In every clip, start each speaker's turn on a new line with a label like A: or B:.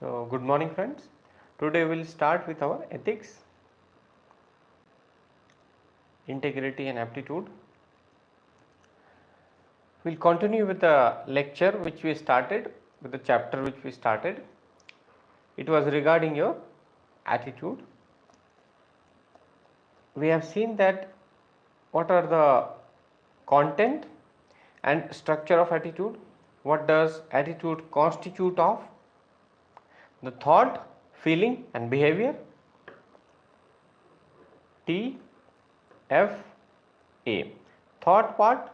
A: So, good morning, friends. Today we'll start with our ethics, integrity, and aptitude. We'll continue with the lecture which we started, with the chapter which we started. It was regarding your attitude. We have seen that what are the content and structure of attitude, what does attitude constitute of, the thought, feeling, and behavior. T F A. Thought part,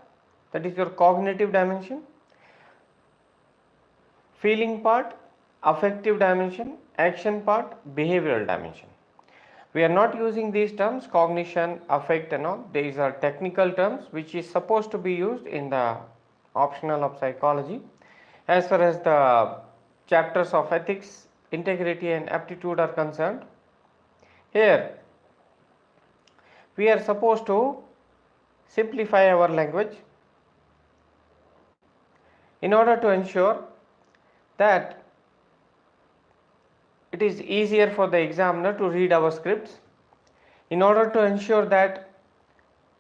A: that is your cognitive dimension. Feeling part, affective dimension. Action part, behavioral dimension. We are not using these terms, cognition, affect and all. These are technical terms which is supposed to be used in the optional of psychology. As far as the chapters of ethics, integrity and aptitude are concerned, here we are supposed to simplify our language in order to ensure that it is easier for the examiner to read our scripts, in order to ensure that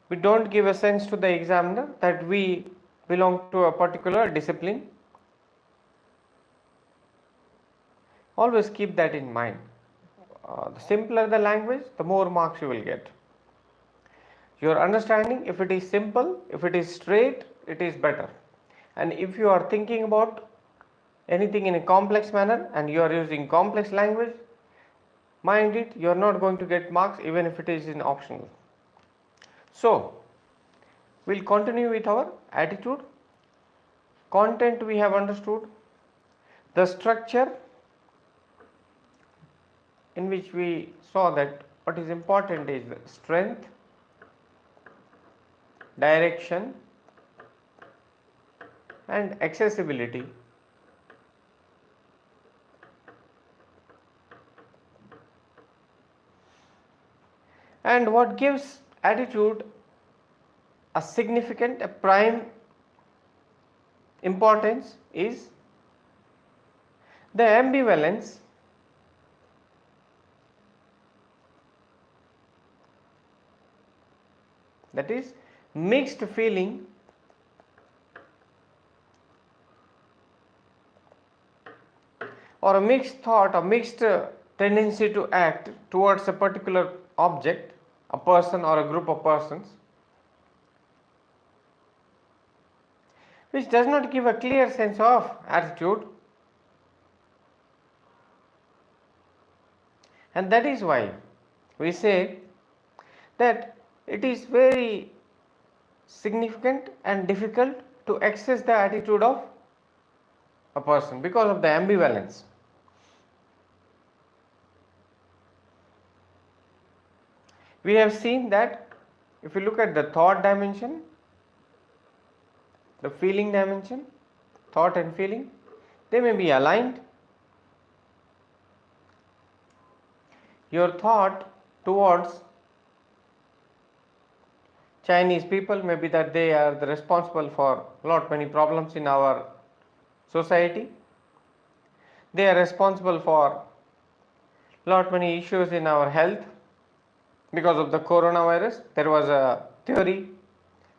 A: we don't give a sense to the examiner that we belong to a particular discipline. Always keep that in mind. The simpler the language, the more marks you will get. Your understanding, if it is simple, if it is straight, it is better. And if you are thinking about anything in a complex manner and you are using complex language, mind it, you are not going to get marks even if it is in optional. So, we will continue with our attitude. Content we have understood. The structure, in which we saw that what is important is strength, direction and accessibility. And what gives attitude a significant, a prime importance is the ambivalence, that is mixed feeling or a mixed thought, a mixed tendency to act towards a particular object, a person or a group of persons, which does not give a clear sense of attitude. And that is why we say that it is very significant and difficult to access the attitude of a person because of the ambivalence. We have seen that if you look at the thought dimension, the feeling dimension, thought and feeling, they may be aligned. Your thought towards Chinese people may be that they are the responsible for lot many problems in our society. They are responsible for lot many issues in our health because of the coronavirus. There was a theory,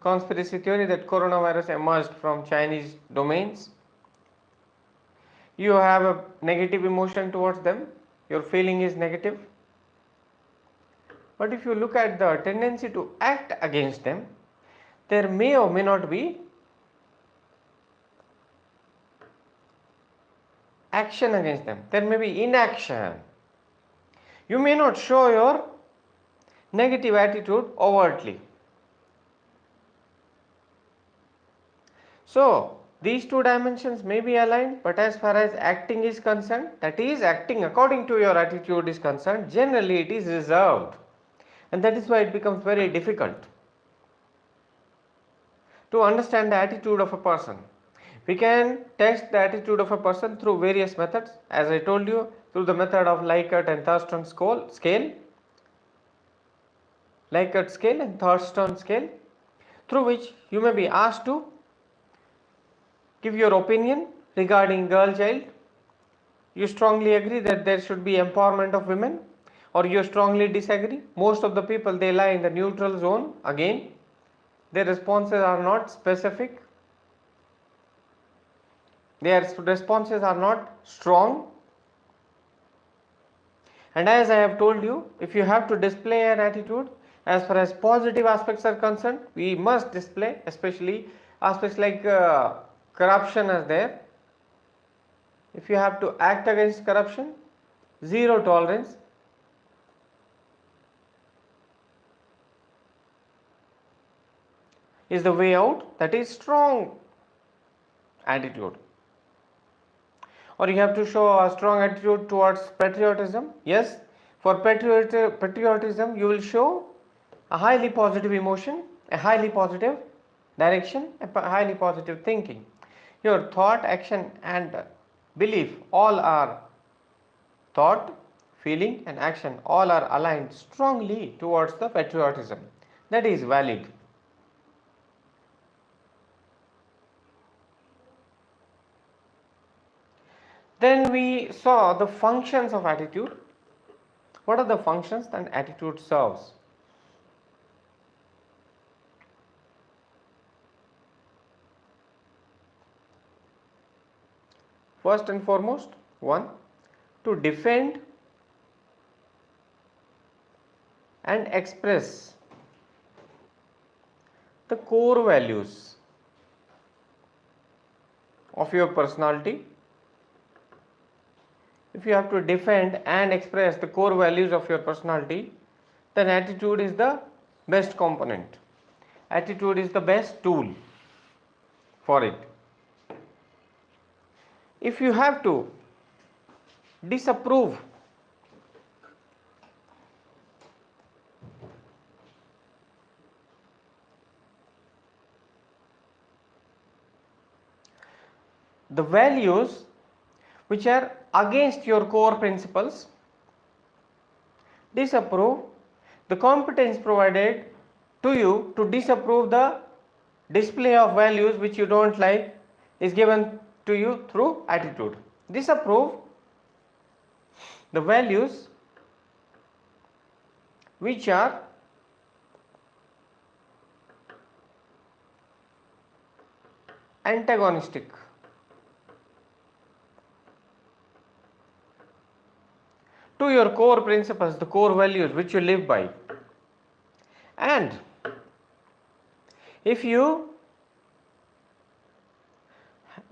A: conspiracy theory, that coronavirus emerged from Chinese domains. You have a negative emotion towards them, your feeling is negative. But if you look at the tendency to act against them, there may or may not be action against them. There may be inaction. You may not show your negative attitude overtly. So, these two dimensions may be aligned, but as far as acting is concerned, that is acting according to your attitude is concerned, generally it is reserved. And that is why it becomes very difficult to understand the attitude of a person. We can test the attitude of a person through various methods, as I told you, through the method of Likert and Thurston scale, Likert scale and Thurston scale, through which you may be asked to give your opinion regarding girl child You strongly agree that there should be empowerment of women, or you strongly disagree? Most of the people, they lie in the neutral zone. Again, their responses are not specific, their responses are not strong. And as I have told you, if you have to display an attitude, as far as positive aspects are concerned, we must display, especially aspects like corruption is there. If you have to act against corruption, zero tolerance. Is the way out. That is strong attitude. Or you have to show a strong attitude towards patriotism. Yes, for patriotism you will show a highly positive emotion, a highly positive direction, a highly positive thinking. Your thought, action and belief all are thought, feeling and action all are aligned strongly towards the patriotism. That is valid. Then we saw the functions of attitude. What are the functions that attitude serves? First and foremost, one, to defend and express the core values of your personality. If you have to defend and express the core values of your personality, then attitude is the best component. Attitude is the best tool for it. If you have to disapprove the values which are against your core principles, disapprove, the competence provided to you to disapprove the display of values which you don't like is given to you through attitude. Disapprove the values which are antagonistic to your core principles, the core values which you live by. And if you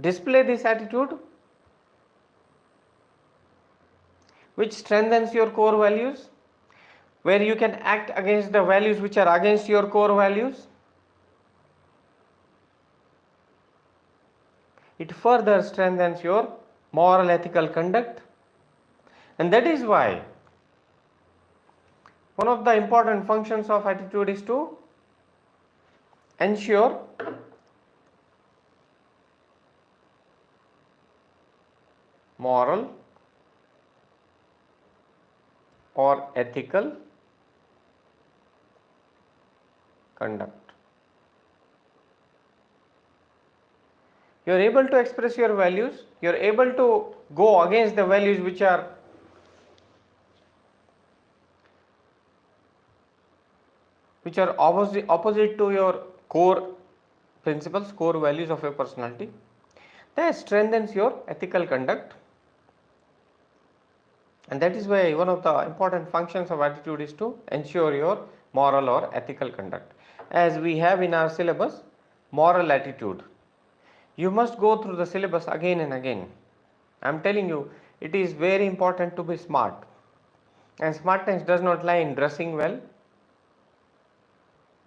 A: display this attitude which strengthens your core values, where you can act against the values which are against your core values, it further strengthens your moral ethical conduct. And that is why one of the important functions of attitude is to ensure moral or ethical conduct. You are able to express your values, you are able to go against the values which are opposite to your core principles, core values of your personality. That strengthens your ethical conduct. And that is why one of the important functions of attitude is to ensure your moral or ethical conduct. As we have in our syllabus, moral attitude. You must go through the syllabus again and again. I am telling you, it is very important to be smart. And smartness does not lie in dressing well,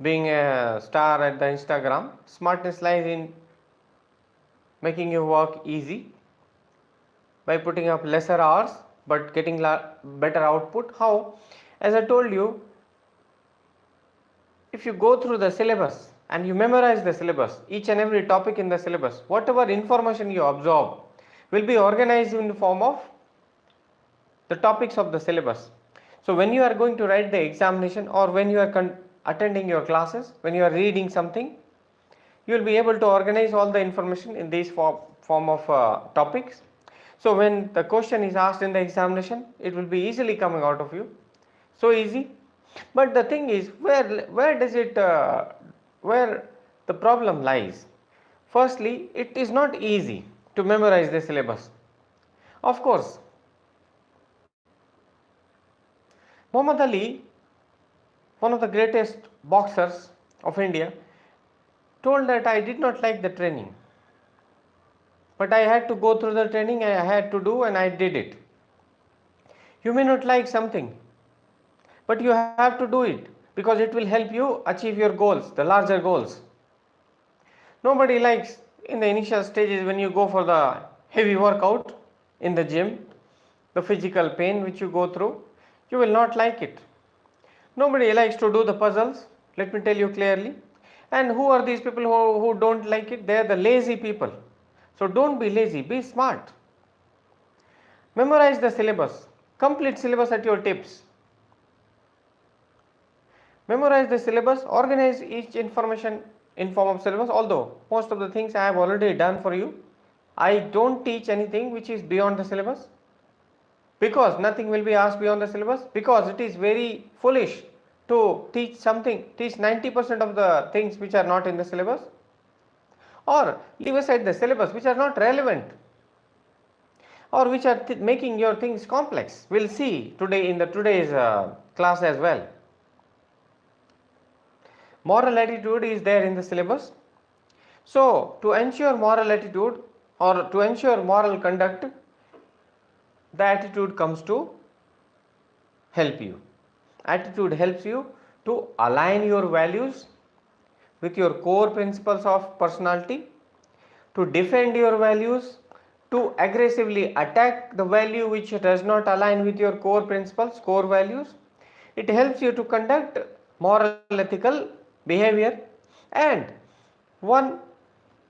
A: being a star at the Instagram. Smartness lies in making your work easy by putting up lesser hours but getting better output. How? As I told you, if you go through the syllabus and you memorize the syllabus, each and every topic in the syllabus, whatever information you absorb will be organized in the form of the topics of the syllabus. So when you are going to write the examination, or when you are attending your classes, when you are reading something, you will be able to organize all the information in these form of topics. So when the question is asked in the examination, it will be easily coming out of you. So easy. But the thing is, where does it where the problem lies? Firstly, it is not easy to memorize the syllabus. Of course, Muhammad Ali, one of the greatest boxers of India, told that I did not like the training, but I had to go through the training, I had to do, and I did it. You may not like something, but you have to do it because it will help you achieve your goals, the larger goals. Nobody likes in the initial stages when you go for the heavy workout in the gym, the physical pain which you go through, you will not like it. Nobody likes to do the puzzles, let me tell you clearly. And who are these people who don't like it? They are the lazy people. So don't be lazy, be smart. Memorize the syllabus, complete syllabus at your tips. Memorize the syllabus, organize each information in form of syllabus, although most of the things I have already done for you. I don't teach anything which is beyond the syllabus, because nothing will be asked beyond the syllabus, because it is very foolish to teach something, teach 90% of the things which are not in the syllabus, or leave aside the syllabus which are not relevant, or which are making your things complex. We'll see today in the today's class as well. Moral attitude is there in the syllabus. So to ensure moral attitude or to ensure moral conduct, the attitude comes to help you. Attitude helps you to align your values with your core principles of personality, to defend your values, to aggressively attack the value which does not align with your core principles, core values. It helps you to conduct moral ethical behavior, and one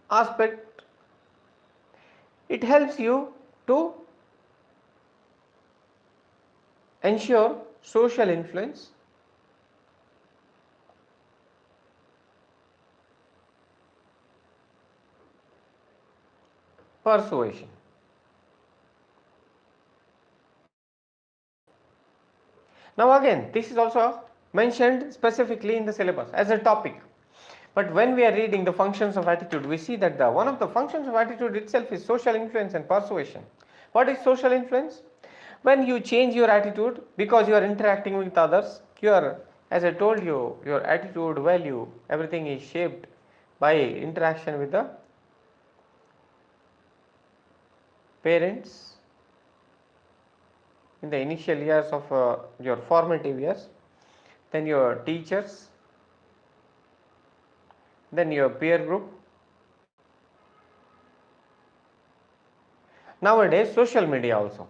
A: aspect, it helps you to ensure social influence, persuasion. Now again, this is also mentioned specifically in the syllabus as a topic. But when we are reading the functions of attitude, we see that one of the functions of attitude itself is social influence and persuasion. What is social influence? When you change your attitude because you are interacting with others, as I told you, your attitude, value, everything is shaped by interaction with the parents in the initial years of your formative years, then your teachers, then your peer group. Nowadays, social media also.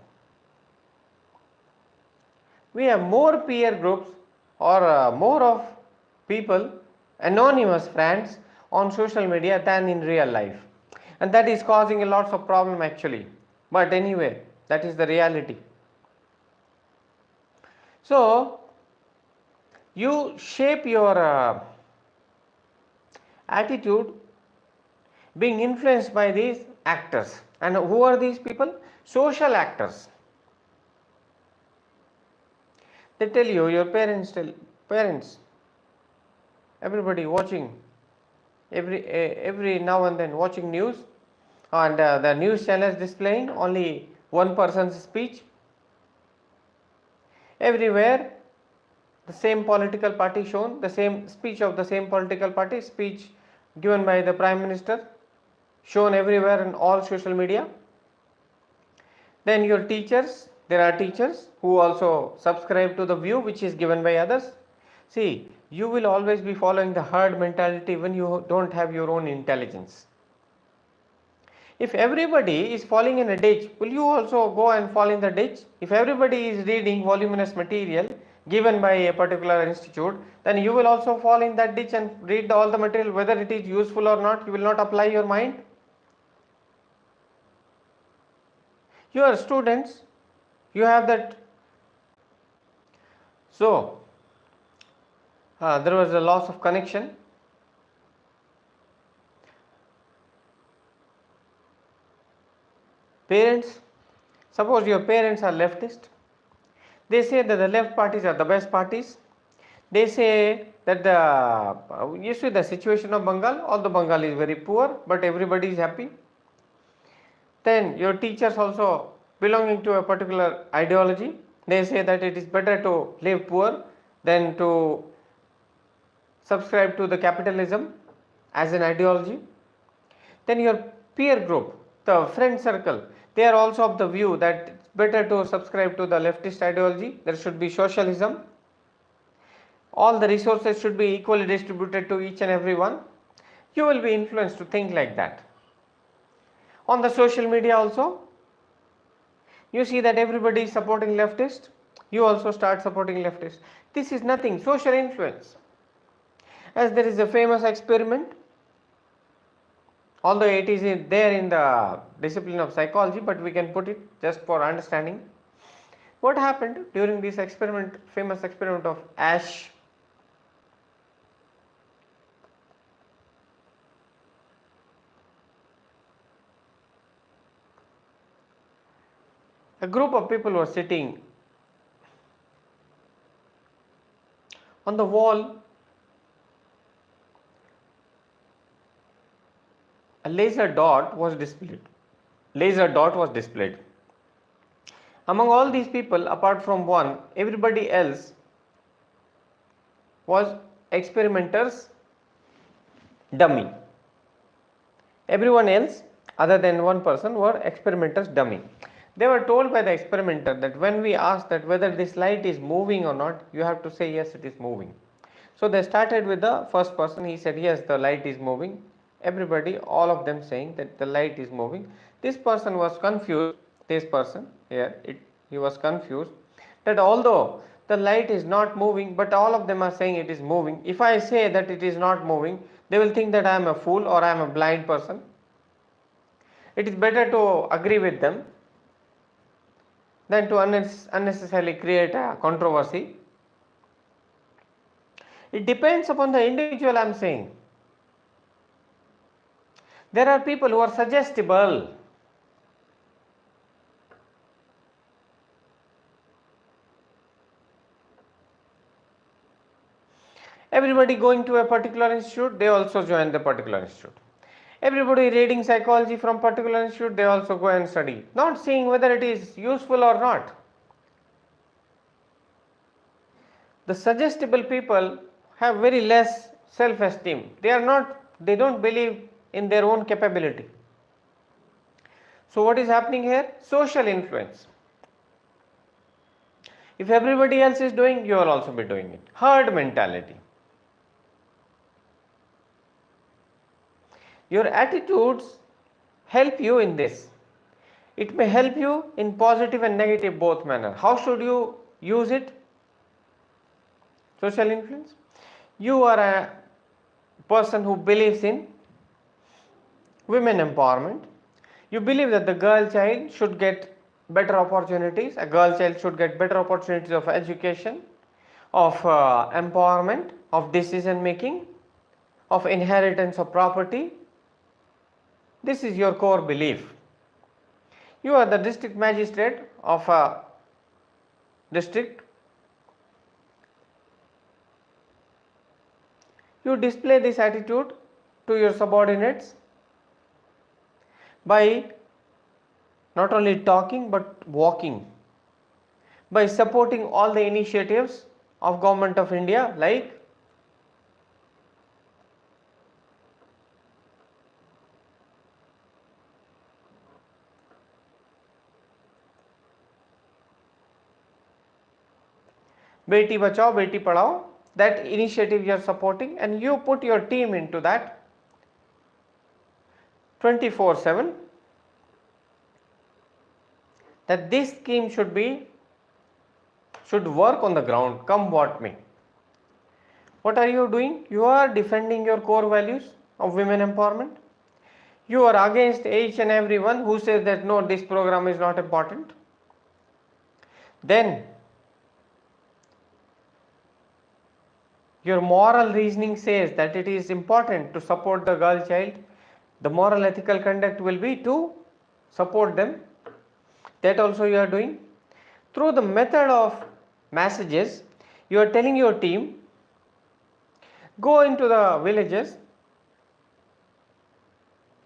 A: We have more peer groups or more of people, anonymous friends on social media than in real life, and that is causing a lots of problem actually. But anyway, that is the reality. So you shape your attitude being influenced by these actors. And who are these people? Social actors. They tell you, your parents, everybody watching, every now and then watching news, and the news channels displaying only one person's speech. Everywhere the same political party shown, the same speech of the same political party, speech given by the Prime Minister, shown everywhere in all social media. Then your teachers, there are teachers who also subscribe to the view which is given by others. See, you will always be following the herd mentality when you don't have your own intelligence. If everybody is falling in a ditch, will you also go and fall in the ditch? If everybody is reading voluminous material given by a particular institute, then you will also fall in that ditch and read all the material, whether it is useful or not. You will not apply your mind. You are students, you have that. So there was a loss of connection. Parents, Suppose your parents are leftist. They say that the left parties are the best parties. They say that you see the situation of Bengal, all the Bengal is very poor, but everybody is happy. Then your teachers also belonging to a particular ideology, they say that it is better to live poor than to subscribe to the capitalism as an ideology. Then your peer group, the friend circle, they are also of the view that it's better to subscribe to the leftist ideology. There should be socialism. All the resources should be equally distributed to each and every one. You will be influenced to think like that. On the social media also, you see that everybody is supporting leftist. You also start supporting leftist. This is nothing, social influence. As there is a famous experiment, although it is there in the discipline of psychology, but we can put it just for understanding. What happened during this experiment, famous experiment of Asch? A group of people were sitting on the wall. A laser dot was displayed. Among all these people, apart from one, everybody else was experimenter's dummy. Everyone else other than one person were experimenter's dummy. They were told by the experimenter that when we ask that whether this light is moving or not, you have to say yes, it is moving. So they started with the first person. He said yes, the light is moving. Everybody, all of them saying that the light is moving. This person was confused. This person here, he was confused that although the light is not moving, but all of them are saying it is moving. If I say that it is not moving, they will think that I am a fool or I am a blind person. It is better to agree with them than to unnecessarily create a controversy. It depends upon the individual, I am saying. There are people who are suggestible. Everybody going to a particular institute, they also join the particular institute. Everybody reading psychology from particular institute, they also go and study, not seeing whether it is useful or not. The suggestible people have very less self-esteem. They don't believe in their own capability. So what is happening here? Social influence. If everybody else is doing, you will also be doing it. Herd mentality. Your attitudes help you in this. It may help you in positive and negative both manner. How should you use it? Social influence. You are a person who believes in women empowerment. You believe that the girl child should get better opportunities. A girl child should get better opportunities of education, of empowerment, of decision making, of inheritance of property. This is your core belief. You are the district magistrate of a district. You display this attitude to your subordinates by not only talking but walking, by supporting all the initiatives of Government of India like Beti Bachao, Beti Padhao. That initiative you are supporting, and you put your team into that 24/7, that this scheme should work on the ground, come what may. What are you doing? You are defending your core values of women empowerment. You are against each and everyone who says that no, this program is not important. Then your moral reasoning says that it is important to support the girl child. The moral ethical conduct will be to support them. That also you are doing. Through the method of messages, you are telling your team, go into the villages,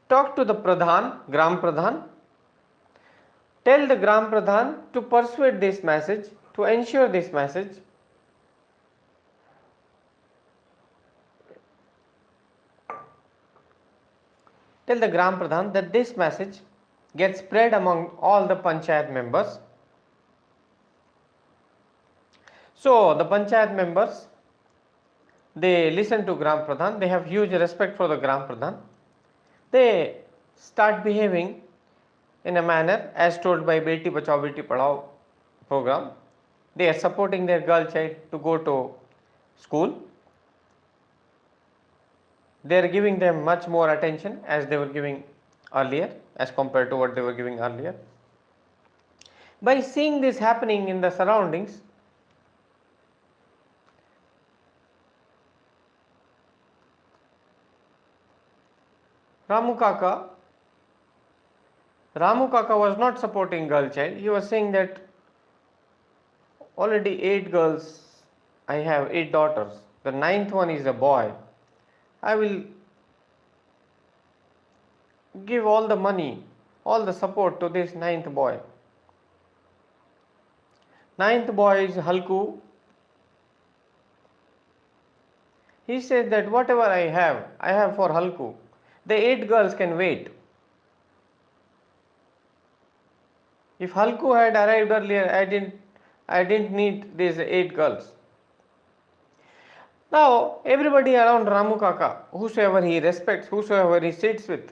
A: talk to the Pradhan, Gram Pradhan, tell the Gram Pradhan to persuade this message, to ensure this message. Tell the Gram Pradhan that this message gets spread among all the Panchayat members. So the Panchayat members, they listen to Gram Pradhan, they have huge respect for the Gram Pradhan. They start behaving in a manner as told by Beti Bachao Beti Padhao program. They are supporting their girl child to go to school. They are giving them much more attention as they were giving earlier, as compared to what they were giving earlier. By seeing this happening in the surroundings, Ramu Kaka was not supporting girl child. He was saying that already 8 girls, I have 8 daughters. The 9th one is a boy. I will give all the money, all the support to this 9th boy. 9th boy is Halku. He says that whatever I have for Halku. The 8 girls can wait. If Halku had arrived earlier, I didn't need these 8 girls. Now everybody around Ramu Kaka, whosoever he respects, whosoever he sits with,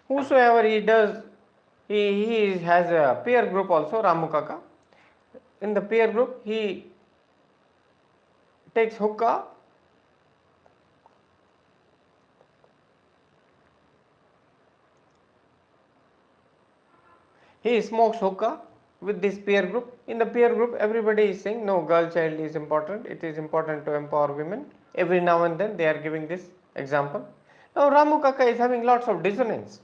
A: whosoever he does, he has a peer group also, Ramu Kaka. In the peer group, he takes hookah. He smokes hookah with this peer group. In the peer group, everybody is saying, no, girl child is important. It is important to empower women. Every now and then they are giving this example. Now Ramu Kaka is having lots of dissonance.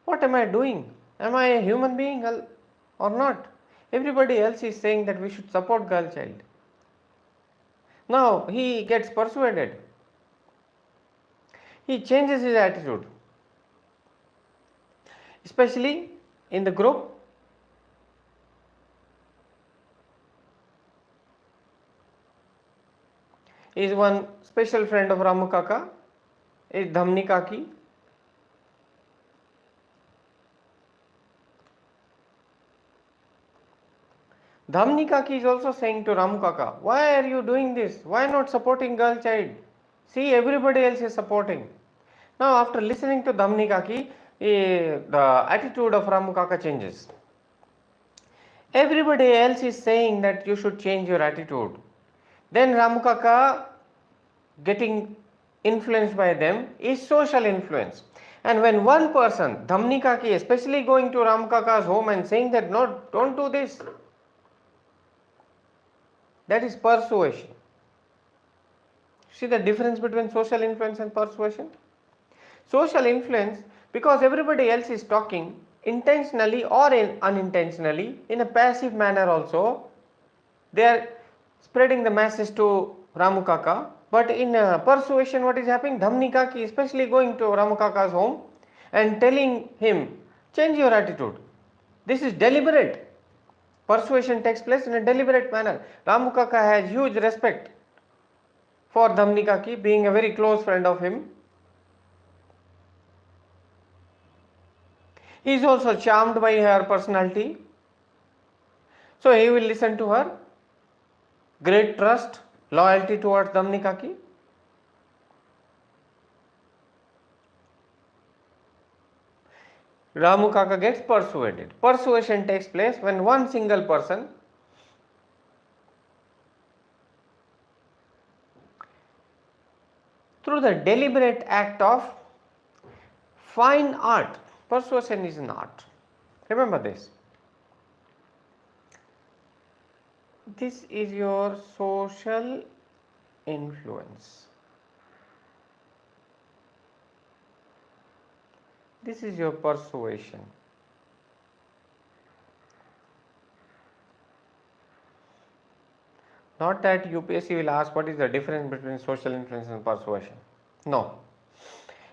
A: What am I doing? Am I a human being or not? Everybody else is saying that we should support girl child. Now he gets persuaded. He changes his attitude. Especially in the group, is one special friend of Ramu Kaka, is Dhamni Kaki. Dhamni Kaki is also saying to Ramu Kaka, why are you doing this? Why not supporting girl child? See, everybody else is supporting. Now after listening to Dhamni Kaki, the attitude of Ramu Kaka changes. Everybody else is saying that you should change your attitude. Then Ramu Kaka, getting influenced by them, is social influence. And when one person, Dhamni Kaki, especially going to Ramu Kaka's home and saying that no, don't do this, that is persuasion. See the difference between social influence and persuasion? Social influence, because everybody else is talking intentionally or unintentionally, in a passive manner also, they are spreading the message to Ramu Kaka. But in persuasion, what is happening? Dhamni Kaki especially going to Ramu Kaka's home and telling him, change your attitude. This is deliberate. Persuasion takes place in a deliberate manner. Ramu Kaka has huge respect for Dhamni Kaki, being a very close friend of him. He is also charmed by her personality. So he will listen to her. Great trust, loyalty towards Dhamni Kaki. Ramu Kaka gets persuaded. Persuasion takes place when one single person through the deliberate act of fine art. Persuasion is an art. Remember this. This is your social influence. This is your persuasion. Not that UPSC will ask what is the difference between social influence and persuasion. No.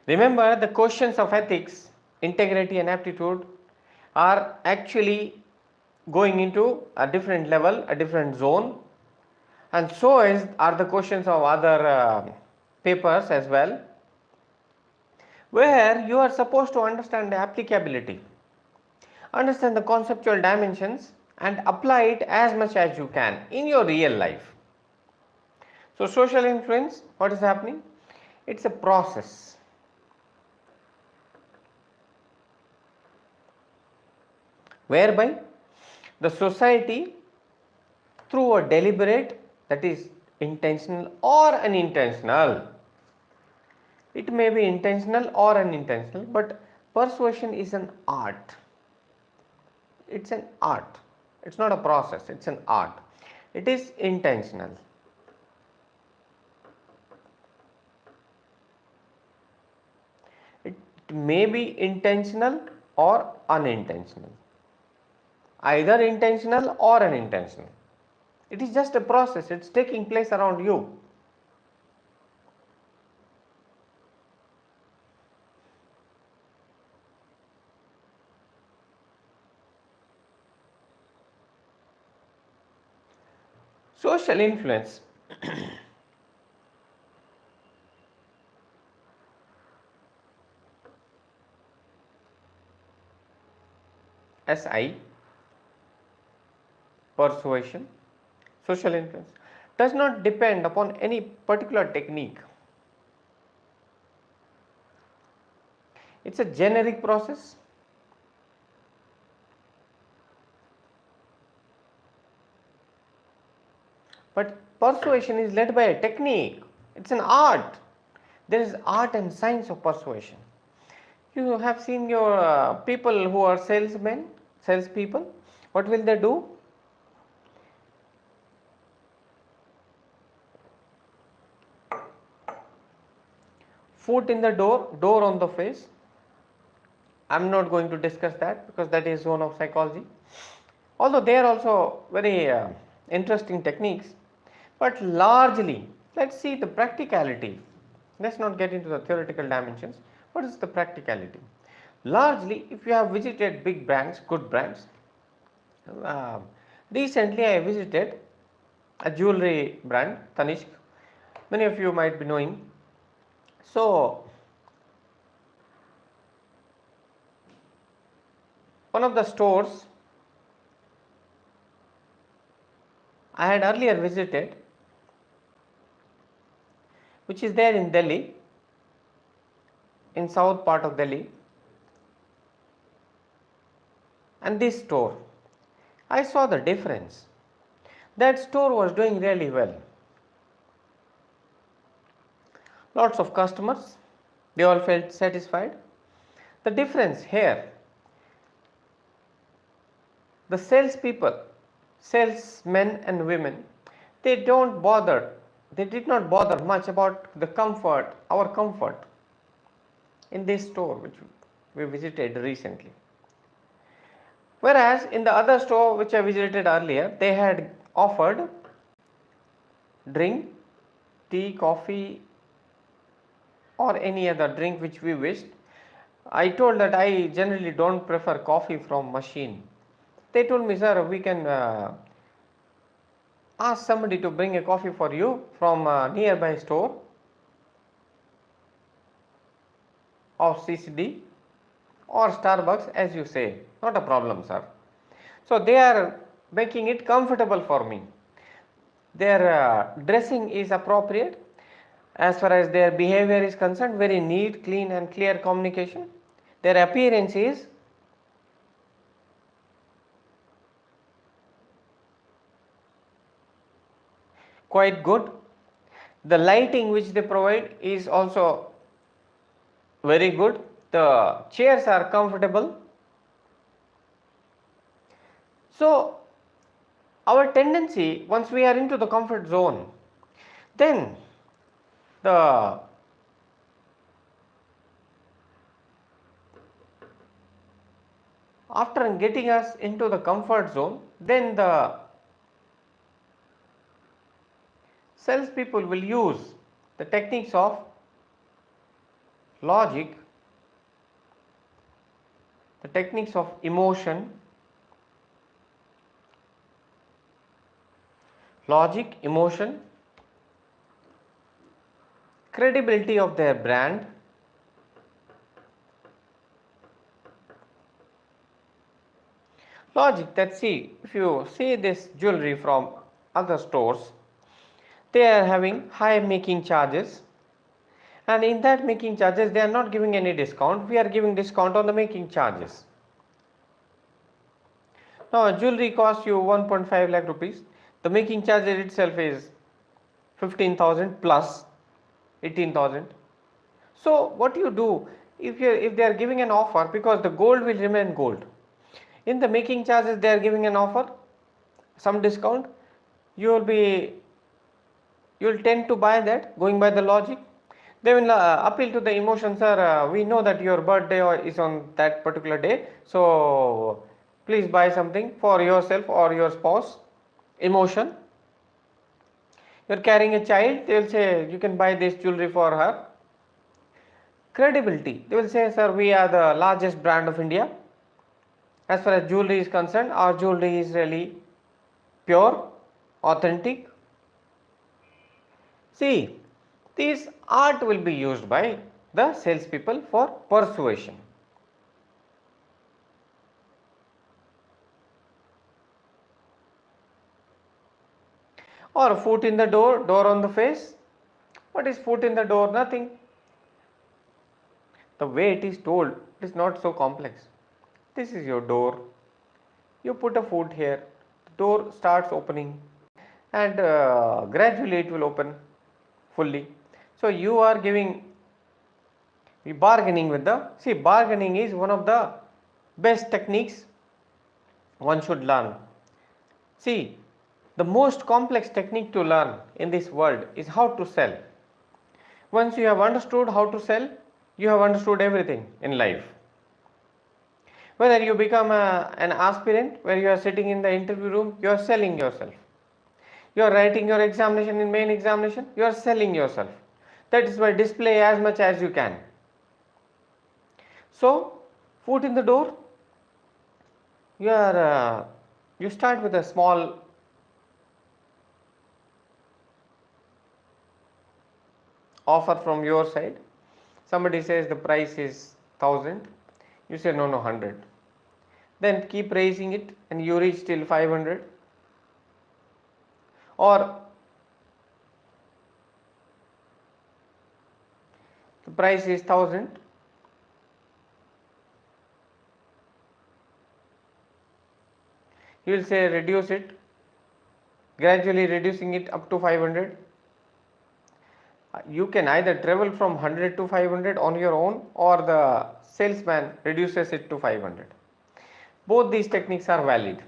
A: Remember, the questions of ethics, integrity and aptitude are actually going into a different level, a different zone, and so are the questions of other papers as well, where you are supposed to understand the applicability, understand the conceptual dimensions and apply it as much as you can in your real life. So social influence, what is happening? It's a process whereby the society, through a deliberate, that is intentional or unintentional, it may be intentional or unintentional, but persuasion is an art. It's an art. It's not a process, it's an art. It is intentional. It may be intentional or unintentional, either intentional or unintentional. It is just a process, it's taking place around you. Social influence SI, persuasion, social influence, does not depend upon any particular technique. It's a generic process. But persuasion is led by a technique. It's an art. There is art and science of persuasion. You have seen your people who are salesmen, salespeople. What will they do? Foot in the door, door on the face. I am not going to discuss that because that is zone of psychology. Although they are also very interesting techniques, but largely, let's see the practicality. Let's not get into the theoretical dimensions. What is the practicality? Largely, if you have visited big brands, good brands, recently I visited a jewelry brand, Tanishq. Many of you might be knowing. So, one of the stores I had earlier visited, which is there in Delhi, in south part of Delhi, and this store, I saw the difference. That store was doing really well. Lots of customers, they all felt satisfied. The difference here, the salespeople, salesmen and women, they did not bother much about the comfort, our comfort in this store which we visited recently. Whereas in the other store which I visited earlier, they had offered drink, tea, coffee or any other drink which we wished. I told that I generally don't prefer coffee from machine. They told me, sir, we can ask somebody to bring a coffee for you from a nearby store of CCD or Starbucks, as you say, not a problem, sir. So they are making it comfortable for me. Their dressing is appropriate as far as their behavior is concerned, very neat, clean and clear communication. Their appearance is quite good. The lighting which they provide is also very good. The chairs are comfortable. So our tendency, once we are into the comfort zone, then the after getting us into the comfort zone, then the salespeople will use the techniques of logic, the techniques of emotion, logic, emotion, credibility of their brand, logic that see, if you see this jewelry from other stores, they are having high making charges, and in that making charges they are not giving any discount, we are giving discount on the making charges. Now jewelry costs you 1.5 lakh rupees, the making charge itself is 15,000 plus 18,000. So what you do, if they are giving an offer, because the gold will remain gold, in the making charges they are giving an offer, some discount, you will tend to buy that, going by the logic. They will appeal to the emotion, sir, we know that your birthday is on that particular day, so please buy something for yourself or your spouse. Emotion. You are carrying a child, they will say you can buy this jewelry for her. Credibility, they will say, sir, we are the largest brand of India. As far as jewelry is concerned, our jewelry is really pure, authentic. See, this art will be used by the salespeople for persuasion. Or foot in the door, door on the face. What is foot in the door? Nothing. The way it is told, it is not so complex. This is your door. You put a foot here, the door starts opening, and gradually it will open fully. So you are bargaining with bargaining is one of the best techniques one should learn. See, the most complex technique to learn in this world is how to sell. Once you have understood how to sell, you have understood everything in life. Whether you become an aspirant, where you are sitting in the interview room, you are selling yourself. You are writing your examination in main examination, you are selling yourself. That is why display as much as you can. So, foot in the door, you start with a small offer from your side. Somebody says the price is 1000, you say no, 100. Then keep raising it and you reach till 500. Or the price is 1000, you will say reduce it, gradually reducing it up to 500. You can either travel from 100 to 500 on your own, or the salesman reduces it to 500. Both these techniques are valid.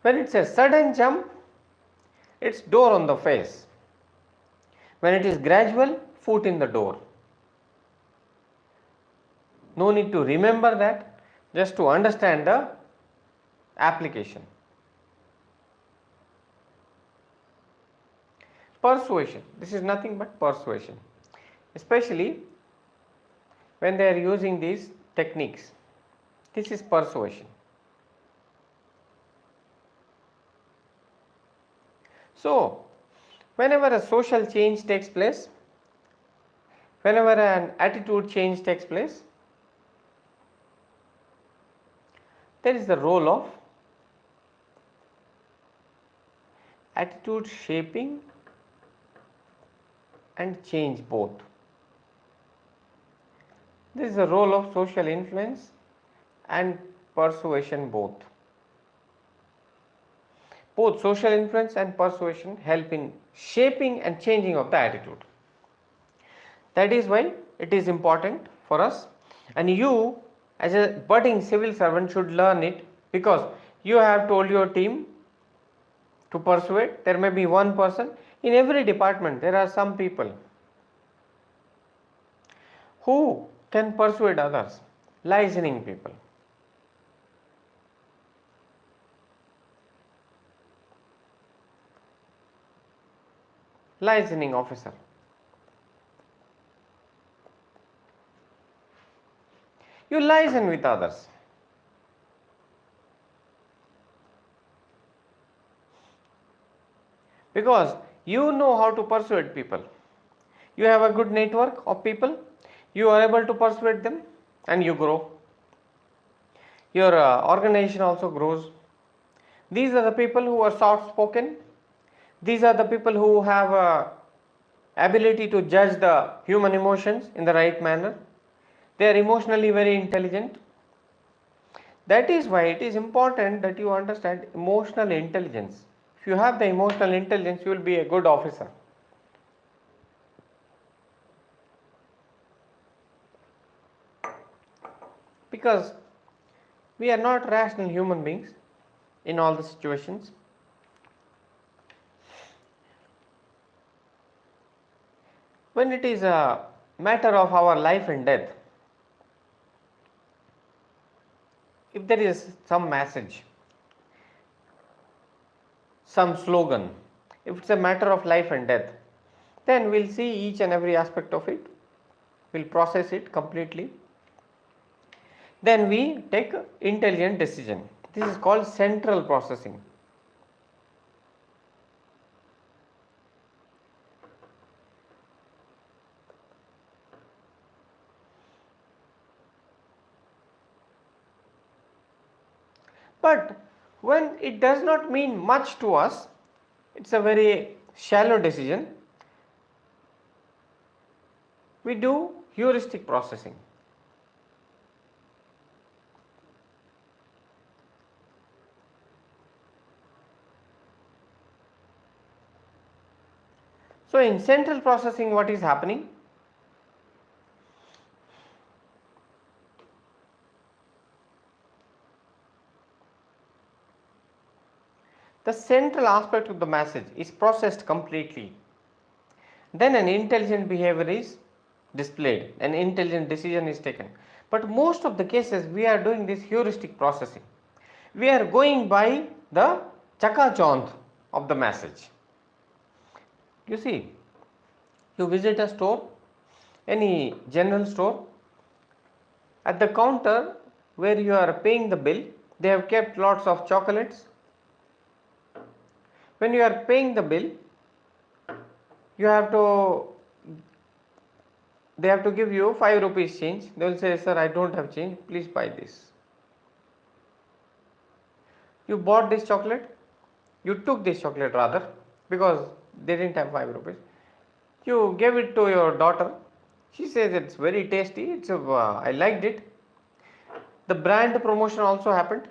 A: When it's a sudden jump, it's door on the face. When it is gradual, foot in the door. No need to remember that, just to understand the application. Persuasion, this is nothing but persuasion, especially when they are using these techniques. This is persuasion. So, whenever a social change takes place, whenever an attitude change takes place, there is the role of attitude shaping and change both. This is the role of social influence and persuasion both. Both social influence and persuasion help in shaping and changing of the attitude. That is why it is important for us, and you as a budding civil servant should learn it, because you have told your team to persuade. There may be one person. In every department there are some people who can persuade others, listening people. Listening officer. You listen with others. Because you know how to persuade people. You have a good network of people, you are able to persuade them, and you grow. Your organization also grows. These are the people who are soft spoken. These are the people who have ability to judge the human emotions in the right manner. They are emotionally very intelligent. That is why it is important that you understand emotional intelligence. If you have the emotional intelligence, you will be a good officer. Because we are not rational human beings in all the situations. When it is a matter of our life and death, if there is some message, some slogan, if it's a matter of life and death, then we'll see each and every aspect of it, we'll process it completely, then we take intelligent decision. This is called central processing. But when it does not mean much to us, it's a very shallow decision, we do heuristic processing. So in central processing, what is happening? The central aspect of the message is processed completely. Then an intelligent behavior is displayed, an intelligent decision is taken. But most of the cases we are doing this heuristic processing. We are going by the chakachaunt of the message. You see, you visit a store, any general store, at the counter where you are paying the bill, they have kept lots of chocolates. When you are paying the bill, you have to they have to give you 5 rupees change. They will say, sir, I don't have change, please buy this. You bought this chocolate, you took this chocolate rather, because they didn't have 5 rupees. You gave it to your daughter, she says it's very tasty, I liked it. The brand promotion also happened.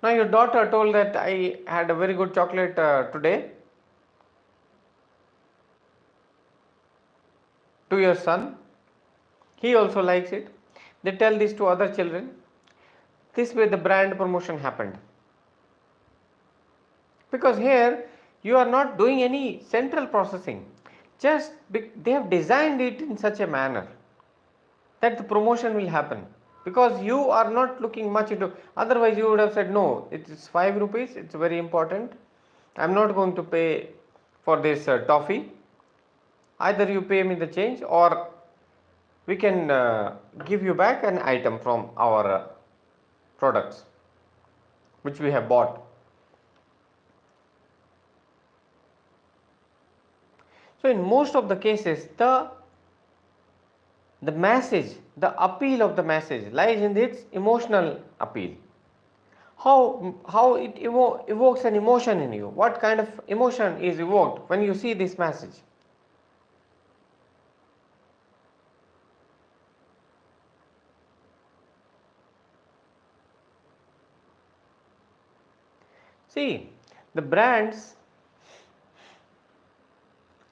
A: Now your daughter told that I had a very good chocolate today to your son. He also likes it. They tell this to other children. This way the brand promotion happened. Because here you are not doing any central processing. Just they have designed it in such a manner that the promotion will happen. Because you are not looking much into, otherwise you would have said no, it is 5 rupees, it's very important. I am not going to pay for this toffee. Either you pay me the change or we can give you back an item from our products which we have bought. So in most of the cases, the message, the appeal of the message lies in its emotional appeal. How it evokes an emotion in you. What kind of emotion is evoked when you see this message? See, the brands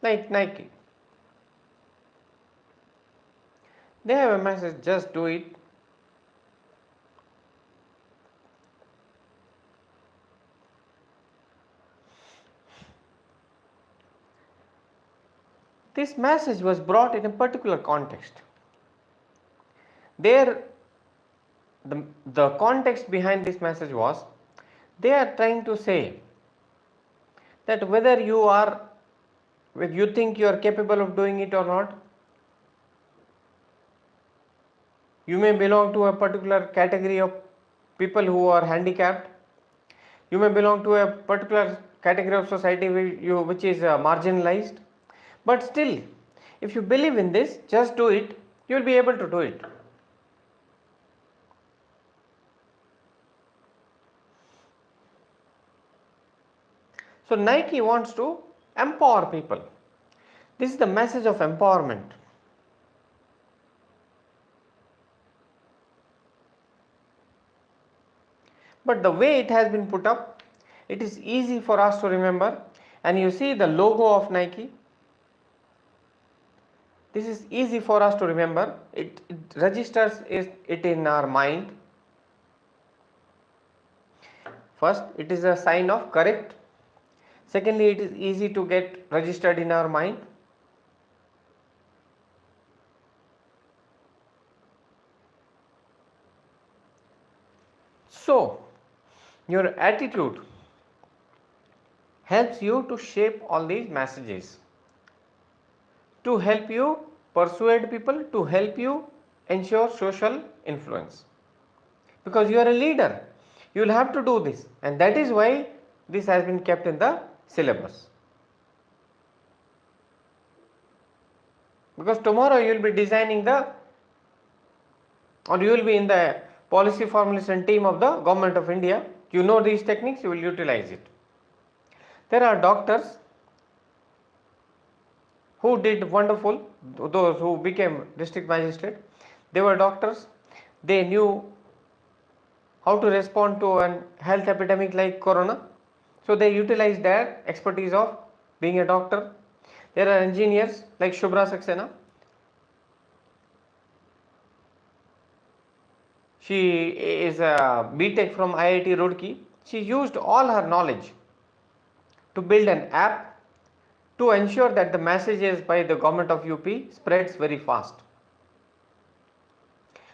A: like Nike, they have a message, just do it. This message was brought in a particular context. Their the context behind this message was, they are trying to say that whether you think you are capable of doing it or not, you may belong to a particular category of people who are handicapped, you may belong to a particular category of society which is marginalized, but still, if you believe in this, just do it, you will be able to do it. So Nike wants to empower people. This is the message of empowerment. But the way it has been put up, it is easy for us to remember, and you see the logo of Nike. This is easy for us to remember. It registers it in our mind. First, it is a sign of correct. Secondly, it is easy to get registered in our mind. So, your attitude helps you to shape all these messages, to help you persuade people, to help you ensure social influence. Because you are a leader, you will have to do this, and that is why this has been kept in the syllabus. Because tomorrow you will be designing or you will be in the policy formulation team of the government of India. You know these techniques, you will utilize it. There are doctors who did wonderful, those who became district magistrate. They were doctors, they knew how to respond to an health epidemic like corona. So they utilized their expertise of being a doctor. There are engineers like Shubhra Saxena. She is a BTech from IIT Roorkee. She used all her knowledge to build an app to ensure that the messages by the government of UP spreads very fast.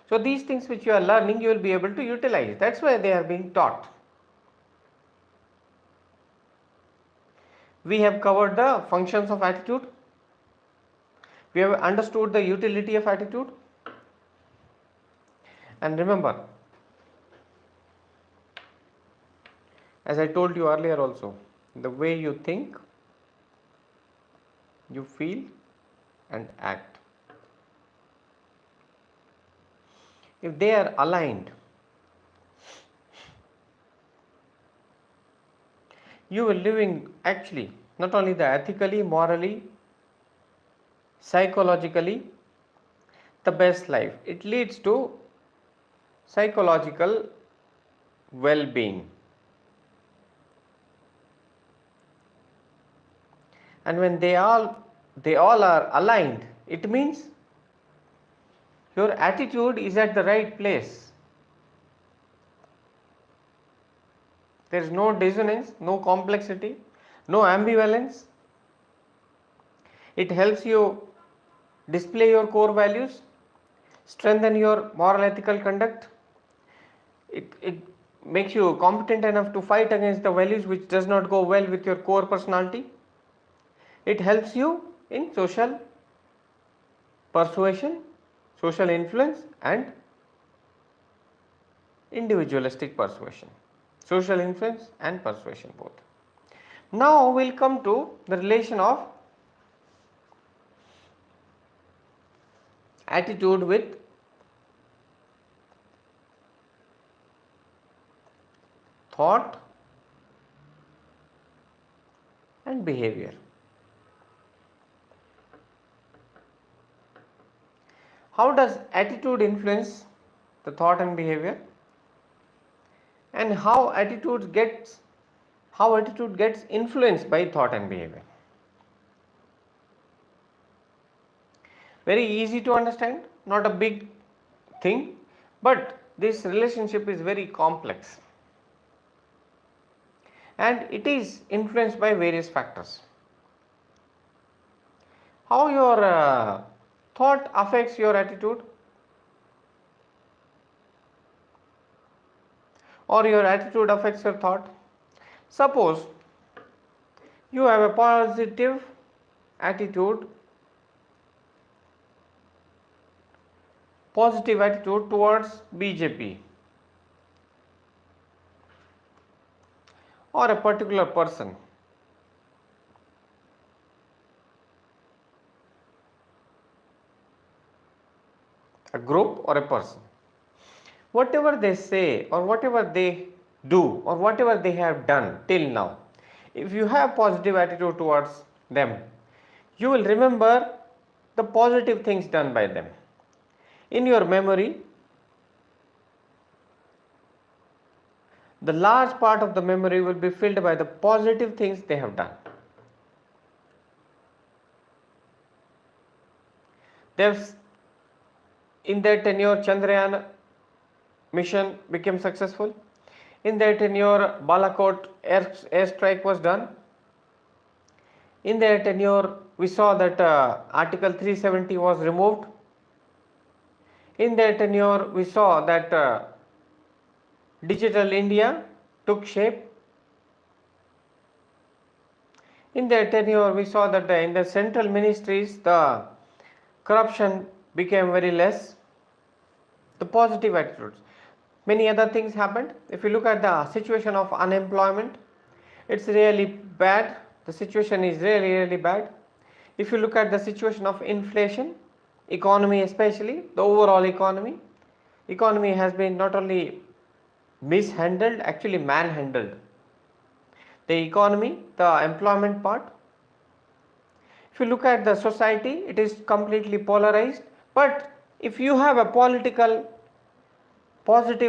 A: So these things which you are learning, you will be able to utilize. That's why they are being taught. We have covered the functions of attitude. We have understood the utility of attitude. And remember, as I told you earlier also, the way you think, you feel and act, if they are aligned, you will living actually not only the ethically, morally, psychologically the best life. It leads to psychological well-being. And when they all are aligned, it means your attitude is at the right place. There is no dissonance, no complexity, no ambivalence. It helps you display your core values, strengthen your moral ethical conduct. It makes you competent enough to fight against the values which does not go well with your core personality. It helps you in social persuasion, social influence and individualistic persuasion. Social influence and persuasion both. Now we will come to the relation of attitude with thought and behavior. How does attitude influence the thought and behavior? And how attitude gets influenced by thought and behavior? Very easy to understand, not a big thing, but this relationship is very complex and it is influenced by various factors. How your thought affects your attitude? or your attitude affects your thought. Suppose you have a positive attitude towards BJP or a particular person. A group or a person. Whatever they say or whatever they do or whatever they have done till now, if you have positive attitude towards them, you will remember the positive things done by them. In your memory, the large part of the memory will be filled by the positive things they have done. In their tenure, Chandrayaan mission became successful. In their tenure, Balakot airstrike was done. In their tenure, we saw that Article 370 was removed. In their tenure, we saw that Digital India took shape. In their tenure, we saw that in the central ministries, the corruption became very less. The positive attitudes. Many other things happened. If you look at the situation of unemployment, it's really bad. The situation is really bad. If you look at the situation of inflation, economy especially, the overall economy has been not only mishandled, actually manhandled. The economy, the employment part. If you look at the society, it is completely polarized. But if you have a positive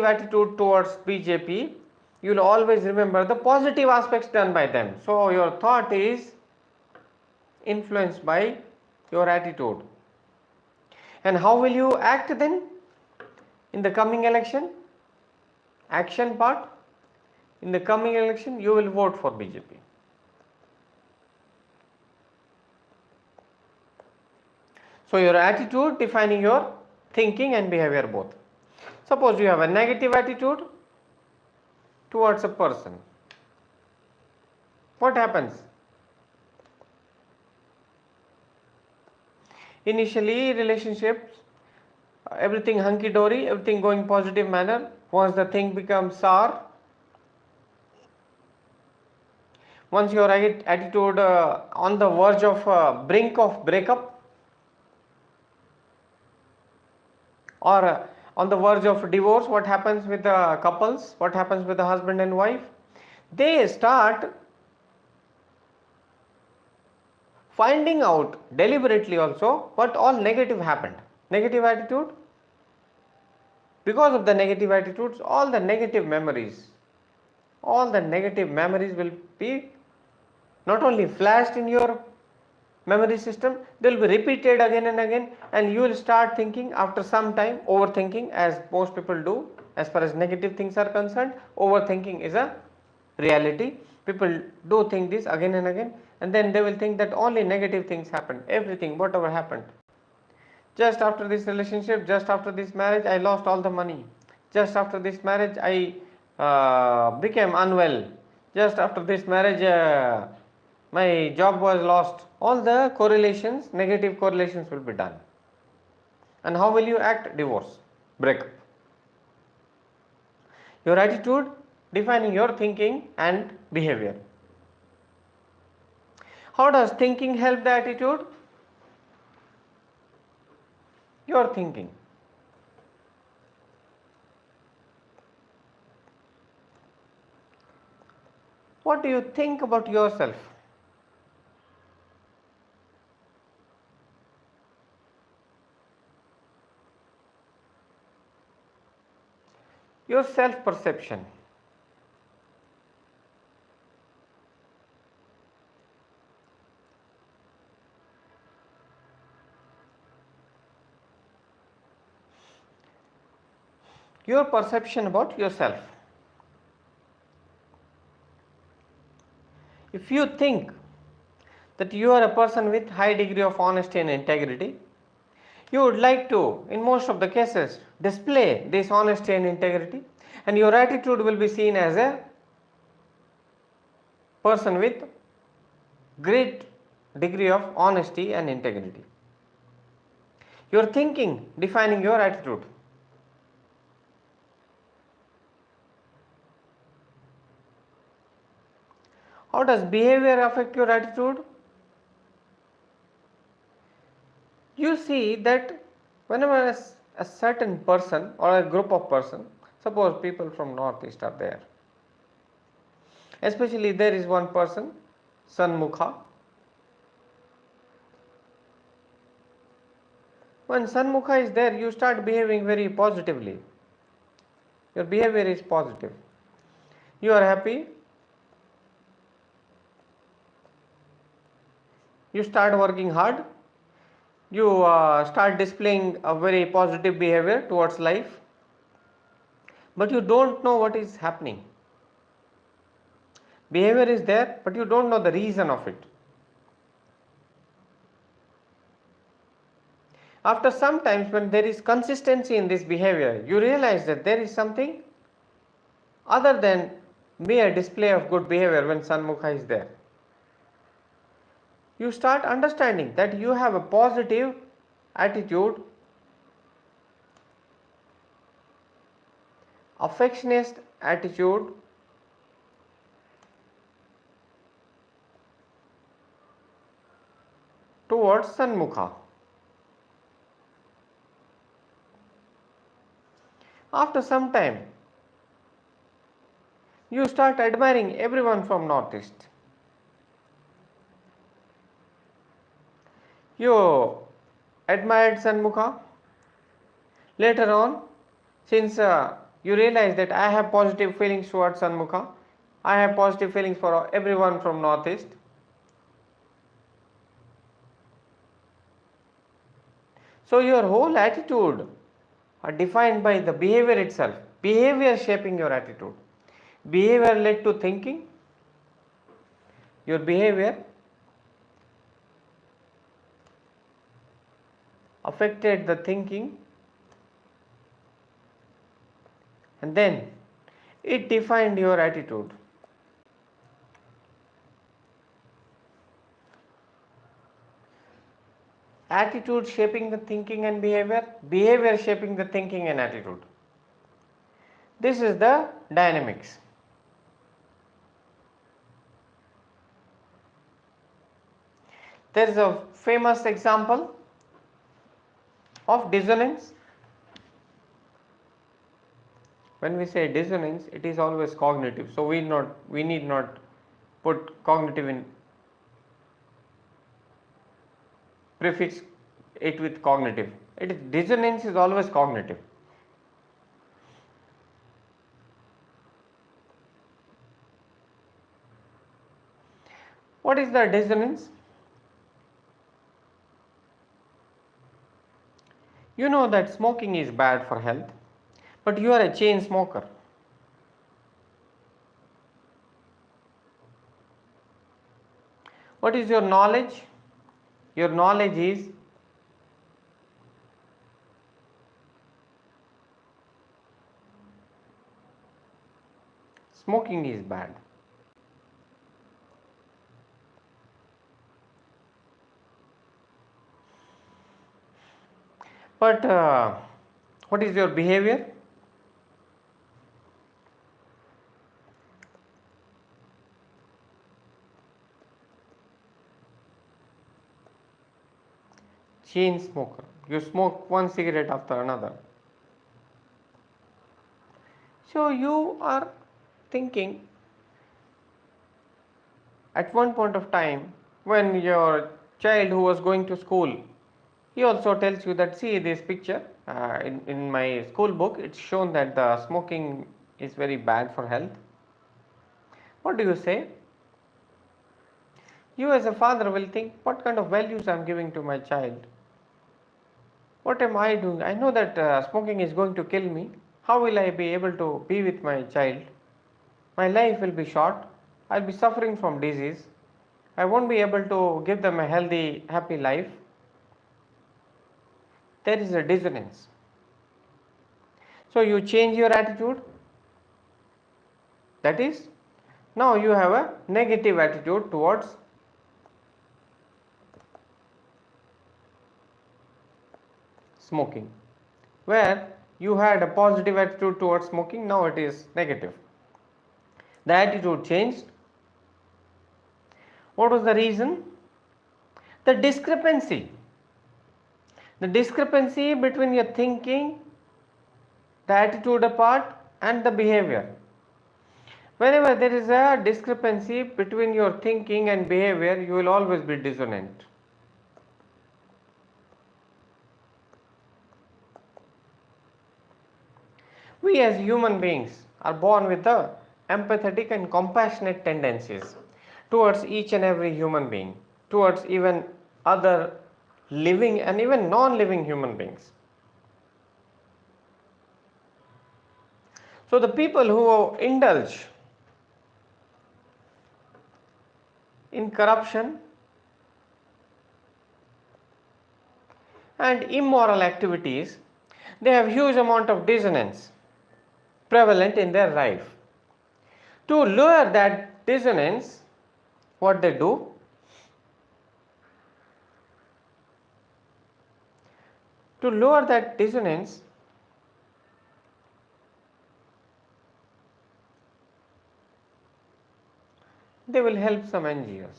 A: attitude towards BJP, you will always remember the positive aspects done by them. So your thought is influenced by your attitude. And how will you act then in the coming election? Action part. In the coming election, you will vote for BJP. So your attitude defining your thinking and behavior both. Suppose you have a negative attitude towards a person. What happens? Initially, relationships, everything hunky-dory, everything going positive manner. Once the thing becomes sour, once your attitude on the verge of brink of breakup, or on the verge of divorce, what happens with the couples? What happens with the husband and wife? They start finding out deliberately also what all negative happened. Negative attitude. Because of the negative attitudes, all the negative memories will be not only flashed in your memory system, they will be repeated again and again, and you will start thinking after some time, overthinking, as most people do. As far as negative things are concerned, overthinking is a reality. People do think this again and again, and then they will think that only negative things happened. Everything, whatever happened. Just after this relationship, just after this marriage, I lost all the money. Just after this marriage, I became unwell. Just after this marriage, my job was lost. All the correlations, negative correlations will be done. And how will you act? Divorce, breakup. Your attitude defining your thinking and behavior. How does thinking help the attitude? Your thinking. What do you think about yourself? Your self-perception. Your perception about yourself. If you think that you are a person with high degree of honesty and integrity, you would like to, in most of the cases, display this honesty and integrity, and your attitude will be seen as a person with great degree of honesty and integrity. Your thinking defining your attitude. How does behavior affect your attitude? You see that whenever a certain person or a group of person, suppose people from northeast are there, especially there is one person, Sanmukha. When Sanmukha is there, you start behaving very positively. Your behavior is positive. You are happy. You start working hard. You start displaying a very positive behavior towards life. But you don't know what is happening. Behavior is there, but you don't know the reason of it. After some times, when there is consistency in this behavior, you realize that there is something other than mere display of good behavior when Sanmukha is there. You start understanding that you have a positive attitude, affectionate attitude towards Sanmukha. After some time, you start admiring everyone from Northeast. You admired Sanmukha. Later on, since you realize that I have positive feelings towards Sanmukha, I have positive feelings for everyone from Northeast. So your whole attitude are defined by the behavior itself. Behavior shaping your attitude. Behavior led to thinking. Your behavior affected the thinking, and then it defined your attitude. Attitude shaping the thinking and behavior, behavior shaping the thinking and attitude. This is the dynamics. There is a famous example of dissonance. When we say dissonance, it is always cognitive. So we need not put cognitive in prefix it with cognitive. Dissonance is always cognitive. What is the dissonance? You know that smoking is bad for health, but you are a chain smoker. What is your knowledge? Your knowledge is smoking is bad. But what is your behavior? Chain smoker. You smoke one cigarette after another. So you are thinking at one point of time when your child who was going to school, he also tells you that, see this picture, in my school book it's shown that the smoking is very bad for health. What do you say? You as a father will think, what kind of values I am giving to my child? What am I doing? I know that smoking is going to kill me. How will I be able to be with my child? My life will be short. I'll be suffering from disease. I won't be able to give them a healthy, happy life. There is a dissonance. So you change your attitude. That is, now you have a negative attitude towards smoking, where you had a positive attitude towards smoking, now it is negative. The attitude changed. What was the reason? The discrepancy. The discrepancy between your thinking, the attitude apart, and the behavior. Whenever there is a discrepancy between your thinking and behavior, you will always be dissonant. We as human beings are born with the empathetic and compassionate tendencies towards each and every human being, towards even other living and even non-living human beings. So the people who indulge in corruption and immoral activities, they have huge amount of dissonance prevalent in their life. To lower that dissonance, what they do? To lower that dissonance, they will help some NGOs,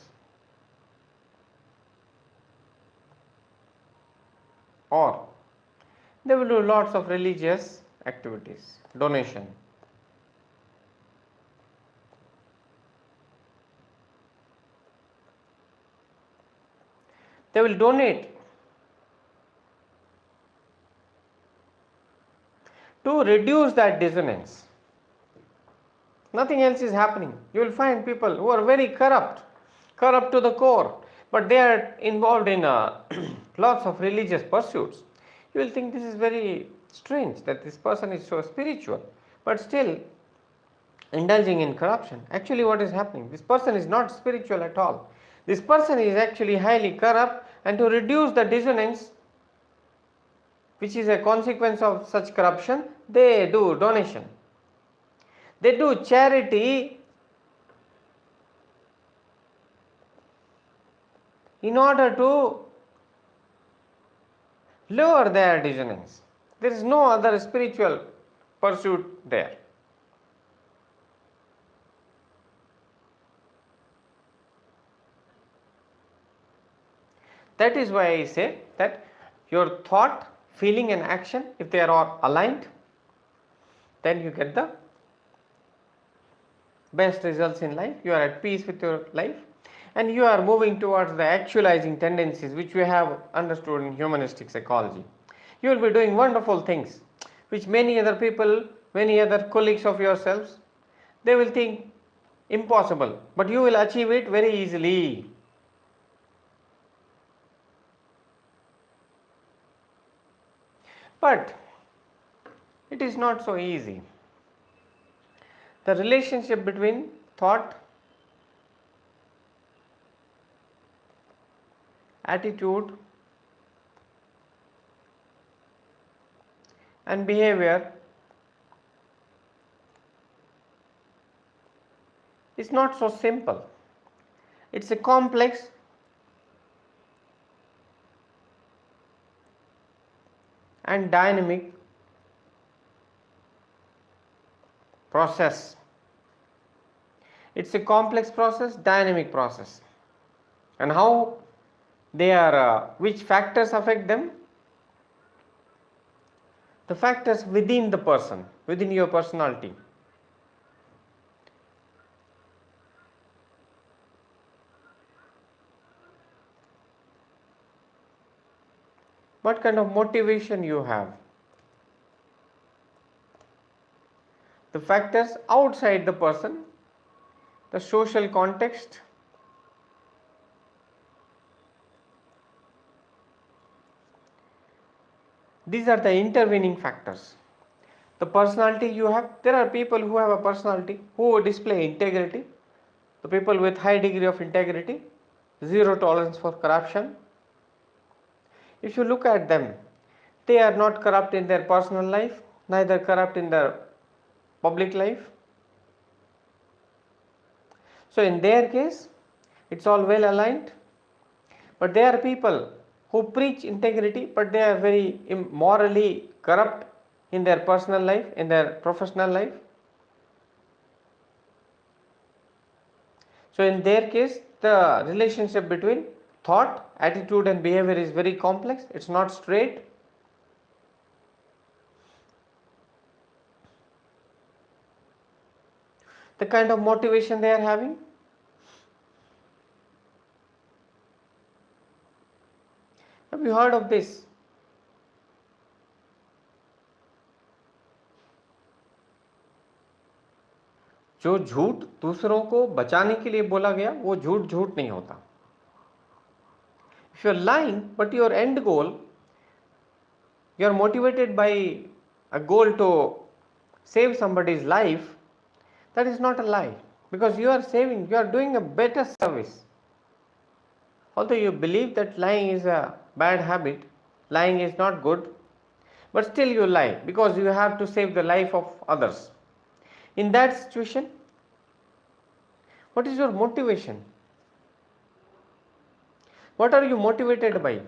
A: or they will do lots of religious activities, donation. They will donate to reduce that dissonance. Nothing else is happening. You will find people who are very corrupt to the core, but they are involved in lots of religious pursuits. You will think this is very strange that this person is so spiritual, but still indulging in corruption. Actually, what is happening? This person is not spiritual at all. This person is actually highly corrupt, and to reduce the dissonance which is a consequence of such corruption, they do donation. They do charity in order to lower their dissonance. There is no other spiritual pursuit there. That is why I say that your thought, feeling and action, if they are all aligned, then you get the best results in life. You are at peace with your life, and you are moving towards the actualizing tendencies which we have understood in humanistic psychology. You will be doing wonderful things which many other people, many other colleagues of yourselves, they will think impossible, but you will achieve it very easily. But it is not so easy. The relationship between thought, attitude and behavior is not so simple. It's a complex and dynamic process. It's a complex process, dynamic process. And how they are, which factors affect them? The factors within the person, within your personality. What kind of motivation you have? The factors outside the person, the social context, these are the intervening factors. The personality you have, there are people who have a personality who display integrity, the people with high degree of integrity, zero tolerance for corruption. If you look at them, they are not corrupt in their personal life, neither corrupt in their public life. So in their case, it's all well aligned. But there are people who preach integrity, but they are very morally corrupt in their personal life, in their professional life. So in their case, the relationship between thought, attitude and behavior is very complex. It's not straight. The kind of motivation they are having. Have you heard of this? जो झूठ दूसरों को बचाने के लिए बोला गया वो झूठ झूठ नहीं होता. If you are lying, but your end goal, you are motivated by a goal to save somebody's life, that is not a lie, because you are doing a better service. Although you believe that lying is a bad habit, lying is not good, but still you lie because you have to save the life of others. In that situation, what is your motivation? What are you motivated by?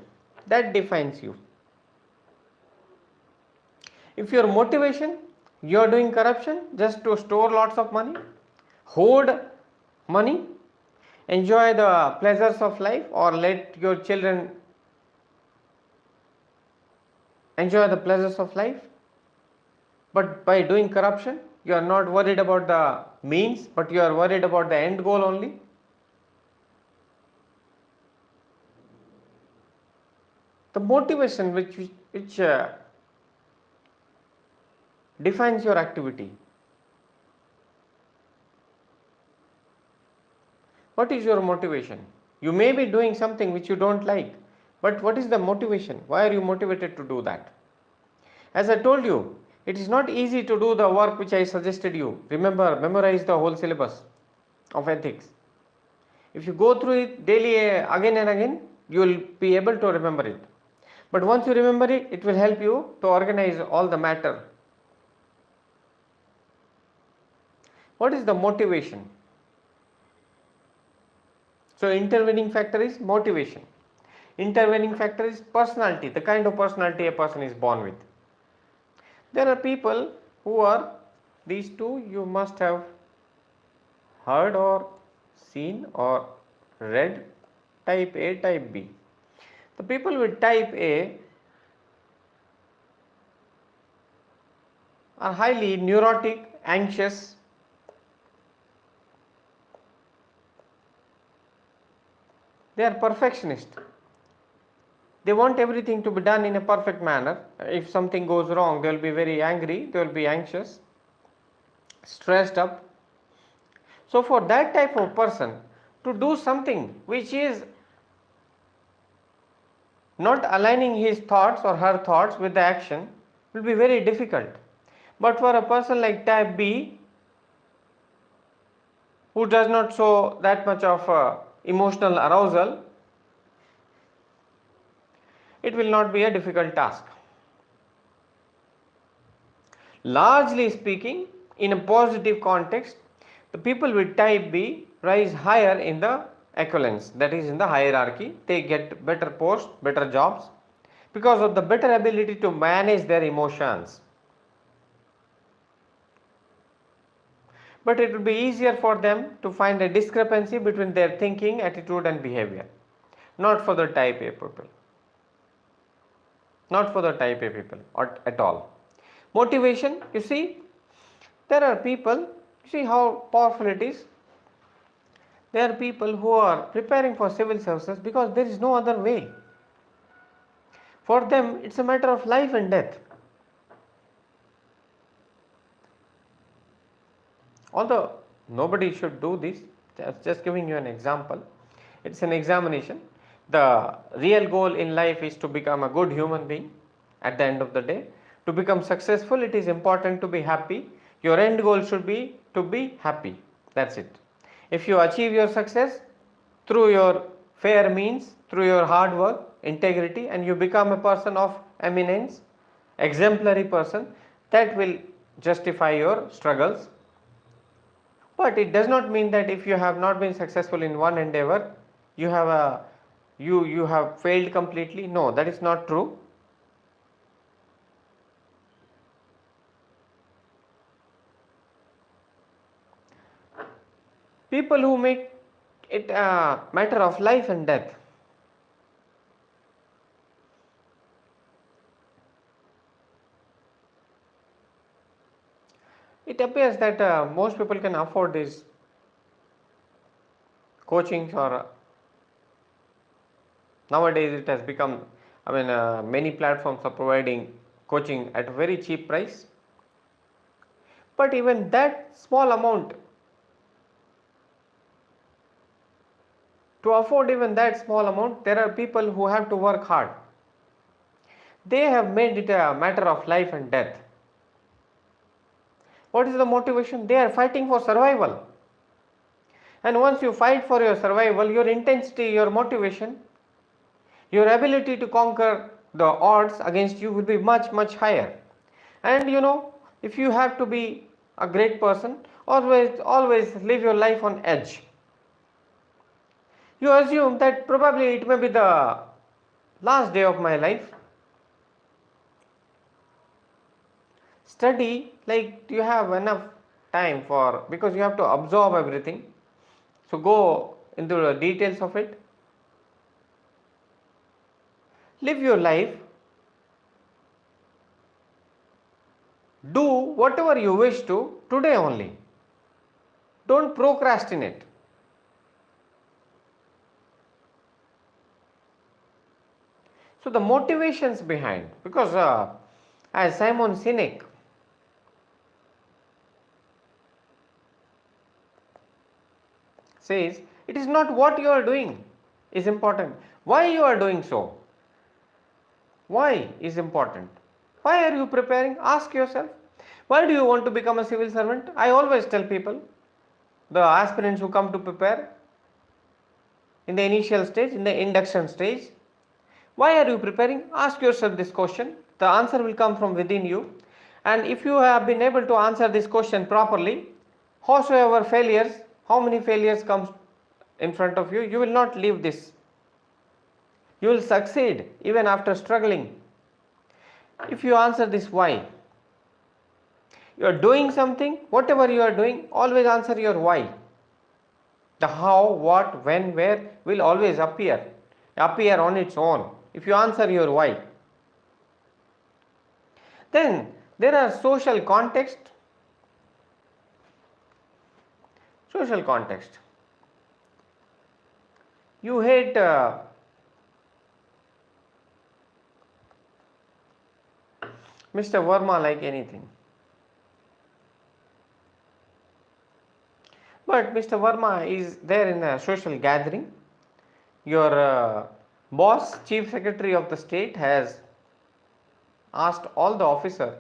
A: That defines you. If your motivation, you are doing corruption just to store lots of money, hoard money, enjoy the pleasures of life, or let your children enjoy the pleasures of life, but by doing corruption, you are not worried about the means, but you are worried about the end goal only. The motivation which defines your activity. What is your motivation? You may be doing something which you don't like, but what is the motivation? Why are you motivated to do that? As I told you, it is not easy to do the work which I suggested you. Remember, memorize the whole syllabus of ethics. If you go through it daily again and again, you will be able to remember it. But once you remember it, it will help you to organize all the matter. What is the motivation? So intervening factor is motivation. Intervening factor is personality, the kind of personality a person is born with. There are people who are, these two you must have heard or seen or read, type A, type B. The people with type A are highly neurotic, anxious, they are perfectionist. They want everything to be done in a perfect manner. If something goes wrong, they will be very angry, they will be anxious, stressed up. So for that type of person to do something which is not aligning his thoughts or her thoughts with the action will be very difficult. But for a person like type B, who does not show that much of emotional arousal, it will not be a difficult task. Largely speaking, in a positive context, the people with type B rise higher in the accolades, that is in the hierarchy. They get better posts, better jobs because of the better ability to manage their emotions. But it will be easier for them to find a discrepancy between their thinking, attitude and behavior. Not for the type A people. Not for the type A people at all. Motivation, you see, there are people, you see how powerful it is. There are people who are preparing for civil services because there is no other way. For them, it's a matter of life and death. Although nobody should do this, just giving you an example. It's an examination. The real goal in life is to become a good human being at the end of the day. To become successful, it is important to be happy. Your end goal should be to be happy. That's it. If you achieve your success through your fair means, through your hard work, integrity, and you become a person of eminence, exemplary person, that will justify your struggles. But it does not mean that if you have not been successful in one endeavor, you have you have failed completely. No, that is not true. People who make it a matter of life and death, it appears that most people can afford these coachings, or nowadays it has become, many platforms are providing coaching at a very cheap price. But even that small amount, to afford even that small amount, there are people who have to work hard. They have made it a matter of life and death. What is the motivation? They are fighting for survival. And once you fight for your survival, your intensity, your motivation, your ability to conquer the odds against you will be much, much higher. And if you have to be a great person, always live your life on edge. You assume that probably it may be the last day of my life. Study like you have enough time for, because you have to absorb everything. So go into the details of it. Live your life. Do whatever you wish to today only. Don't procrastinate. So the motivations behind, because as Simon Sinek says, it is not what you are doing is important. Why you are doing so? Why is important? Why are you preparing? Ask yourself. Why do you want to become a civil servant? I always tell people, the aspirants who come to prepare in the initial stage, in the induction stage, why are you preparing? Ask yourself this question. The answer will come from within you. And if you have been able to answer this question properly, howsoever failures, how many failures comes in front of you, you will not leave this. You will succeed even after struggling. If you answer this why, you are doing something, whatever you are doing, always answer your why. The how, what, when, where will always appear on its own if you answer your why. Then there are social context. Social context. You hate Mr. Verma like anything. But Mr. Verma is there in a social gathering. Your boss, Chief Secretary of the state, has asked all the officers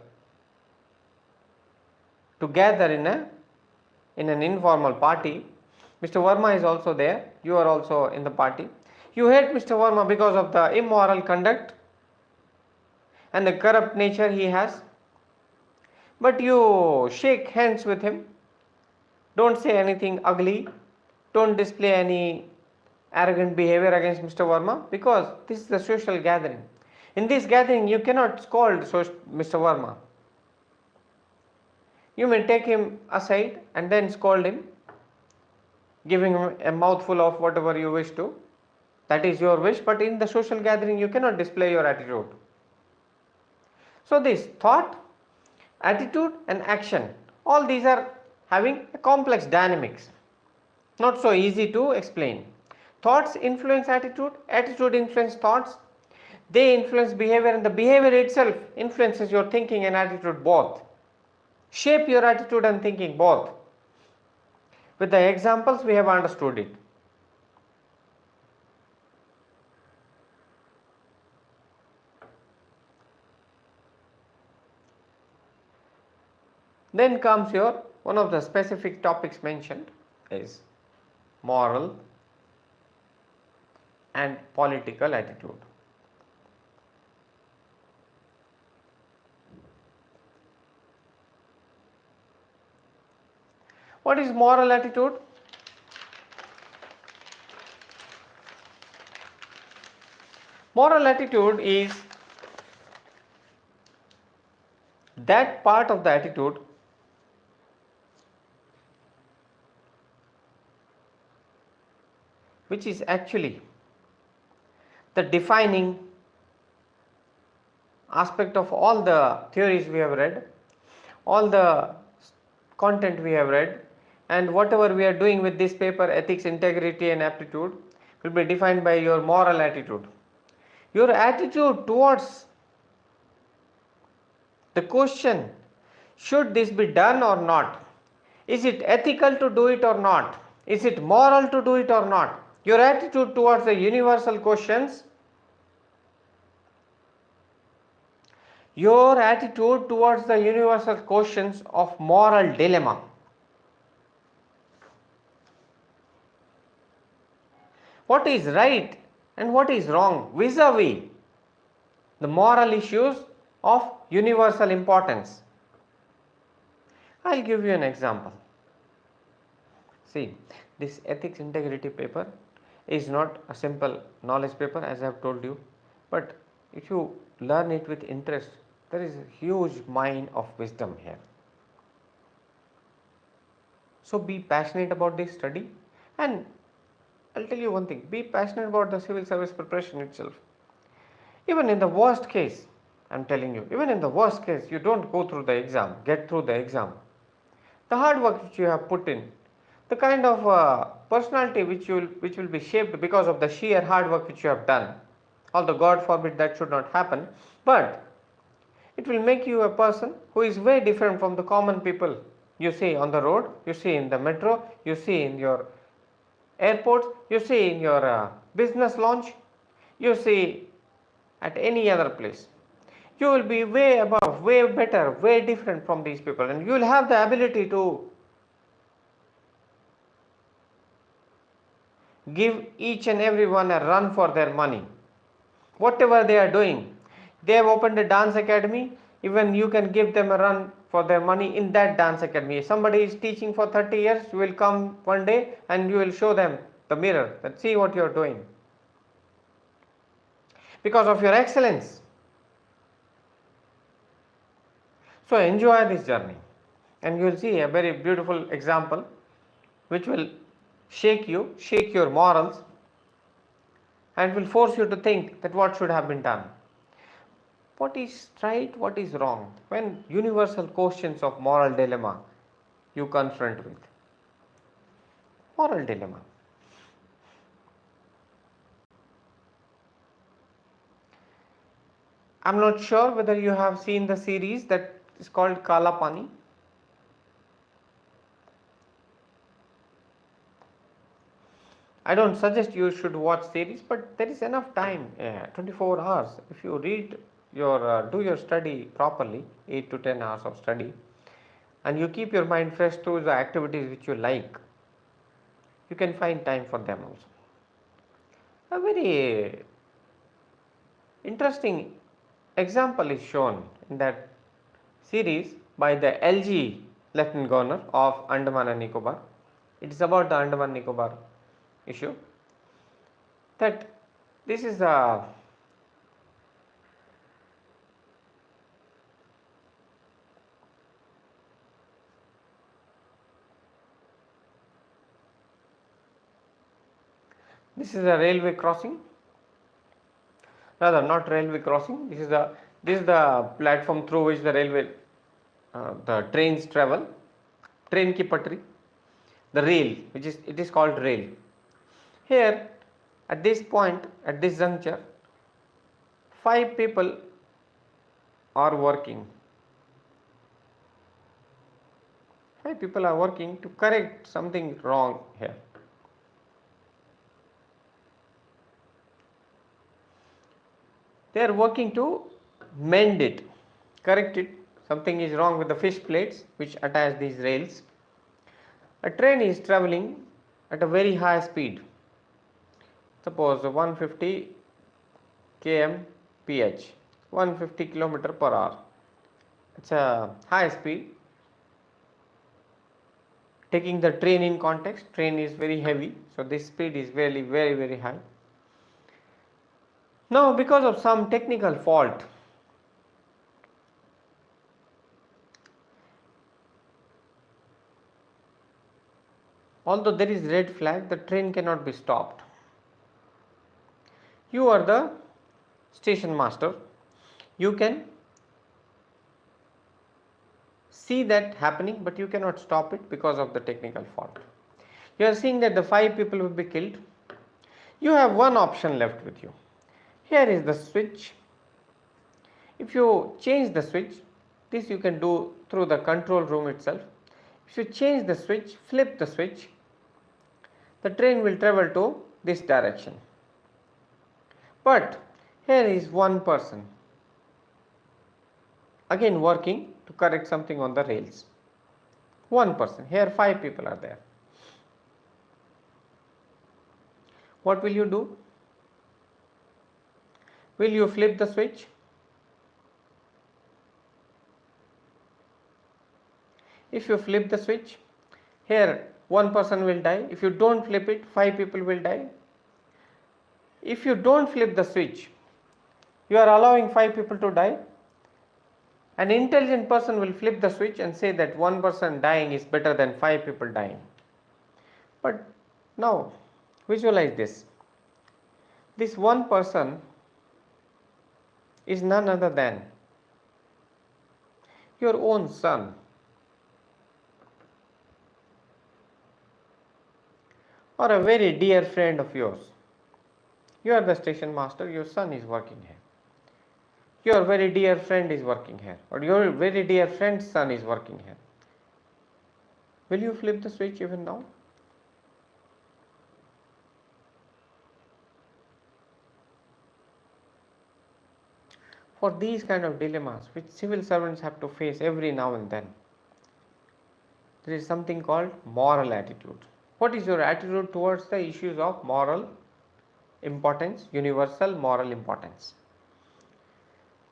A: to gather in an informal party. Mr. Verma is also there. You are also in the party. You hate Mr. Verma because of the immoral conduct and the corrupt nature he has. But you shake hands with him. Don't say anything ugly. Don't display any arrogant behavior against Mr. Verma, because this is the social gathering. In this gathering, you cannot scold Mr. Verma. You may take him aside and then scold him, giving him a mouthful of whatever you wish to. That is your wish, but in the social gathering, you cannot display your attitude. So this thought, attitude and action, all these are having a complex dynamics, not so easy to explain. Thoughts influence attitude, attitude influence thoughts, they influence behavior, and the behavior itself influences your thinking and attitude both. Shape your attitude and thinking both. With the examples we have understood it. Then comes your one of the specific topics mentioned is moral and political attitude. What is moral attitude? Moral attitude is that part of the attitude which is actually the defining aspect of all the theories we have read, all the content we have read, and whatever we are doing with this paper, ethics, integrity and aptitude, will be defined by your moral attitude. Your attitude towards the question, should this be done or not? Is it ethical to do it or not? Is it moral to do it or not? Your attitude towards the universal questions, your attitude towards the universal questions of moral dilemma. What is right and what is wrong vis-a-vis the moral issues of universal importance. I'll give you an example. See, this ethics integrity paper is not a simple knowledge paper, as I have told you, but if you learn it with interest, there is a huge mine of wisdom here. So be passionate about this study, and I'll tell you one thing, be passionate about the civil service preparation itself. Even in the worst case, I'm telling you, even in the worst case, you don't go through the exam, get through the exam. The hard work which you have put in, the kind of personality which will be shaped because of the sheer hard work which you have done, although God forbid that should not happen, but it will make you a person who is very different from the common people you see on the road, you see in the metro, you see in your airports, you see in your business launch, you see at any other place. You will be way above, way better, way different from these people, and you will have the ability to give each and everyone a run for their money. Whatever they are doing, they have opened a dance academy, even you can give them a run for their money in that dance academy. If somebody is teaching for 30 years, you will come one day and you will show them the mirror that see what you are doing. Because of your excellence. So enjoy this journey, and you will see a very beautiful example which will shake you, shake your morals, and will force you to think that what should have been done. What is right, what is wrong? When universal questions of moral dilemma you confront with. Moral dilemma. I'm not sure whether you have seen the series that is called Kala Pani. I don't suggest you should watch series, but there is enough time, 24 hours. If you read do your study properly, 8 to 10 hours of study, and you keep your mind fresh through the activities which you like, you can find time for them also. A very interesting example is shown in that series by the LG Lieutenant Governor of Andaman and Nicobar. It is about the Andaman Nicobar issue, that this is a railway crossing, rather not railway crossing, this is the platform through which the railway the trains travel, train ki patri, the rail, it is called rail. Here at this point, at this juncture, 5 people are working. 5 people are working to correct something wrong here. They are working to mend it, correct it. Something is wrong with the fish plates which attach these rails. A train is traveling at a very high speed, suppose 150 kmph, 150 km per hour. It's a high speed. Taking the train in context, train is very heavy, so this speed is very, very, very high. Now, because of some technical fault, although there is red flag, the train cannot be stopped. You are the station master. You can see that happening, but you cannot stop it because of the technical fault. You are seeing that the 5 people will be killed. You have one option left with you. Here is the switch. If you change the switch, this you can do through the control room itself. If you change the switch, flip the switch, the train will travel to this direction. But here is one person again working to correct something on the rails. One person. Here 5 people are there. What will you do? Will you flip the switch? If you flip the switch, here one person will die. If you don't flip it, 5 people will die. If you don't flip the switch, you are allowing 5 people to die. An intelligent person will flip the switch and say that one person dying is better than 5 people dying. But now visualize this. This one person is none other than your own son. Or a very dear friend of yours. You are the station master, your son is working here. Your very dear friend is working here, or your very dear friend's son is working here. Will you flip the switch even now? For these kind of dilemmas which civil servants have to face every now and then, there is something called moral attitude. What is your attitude towards the issues of moral importance, universal moral importance?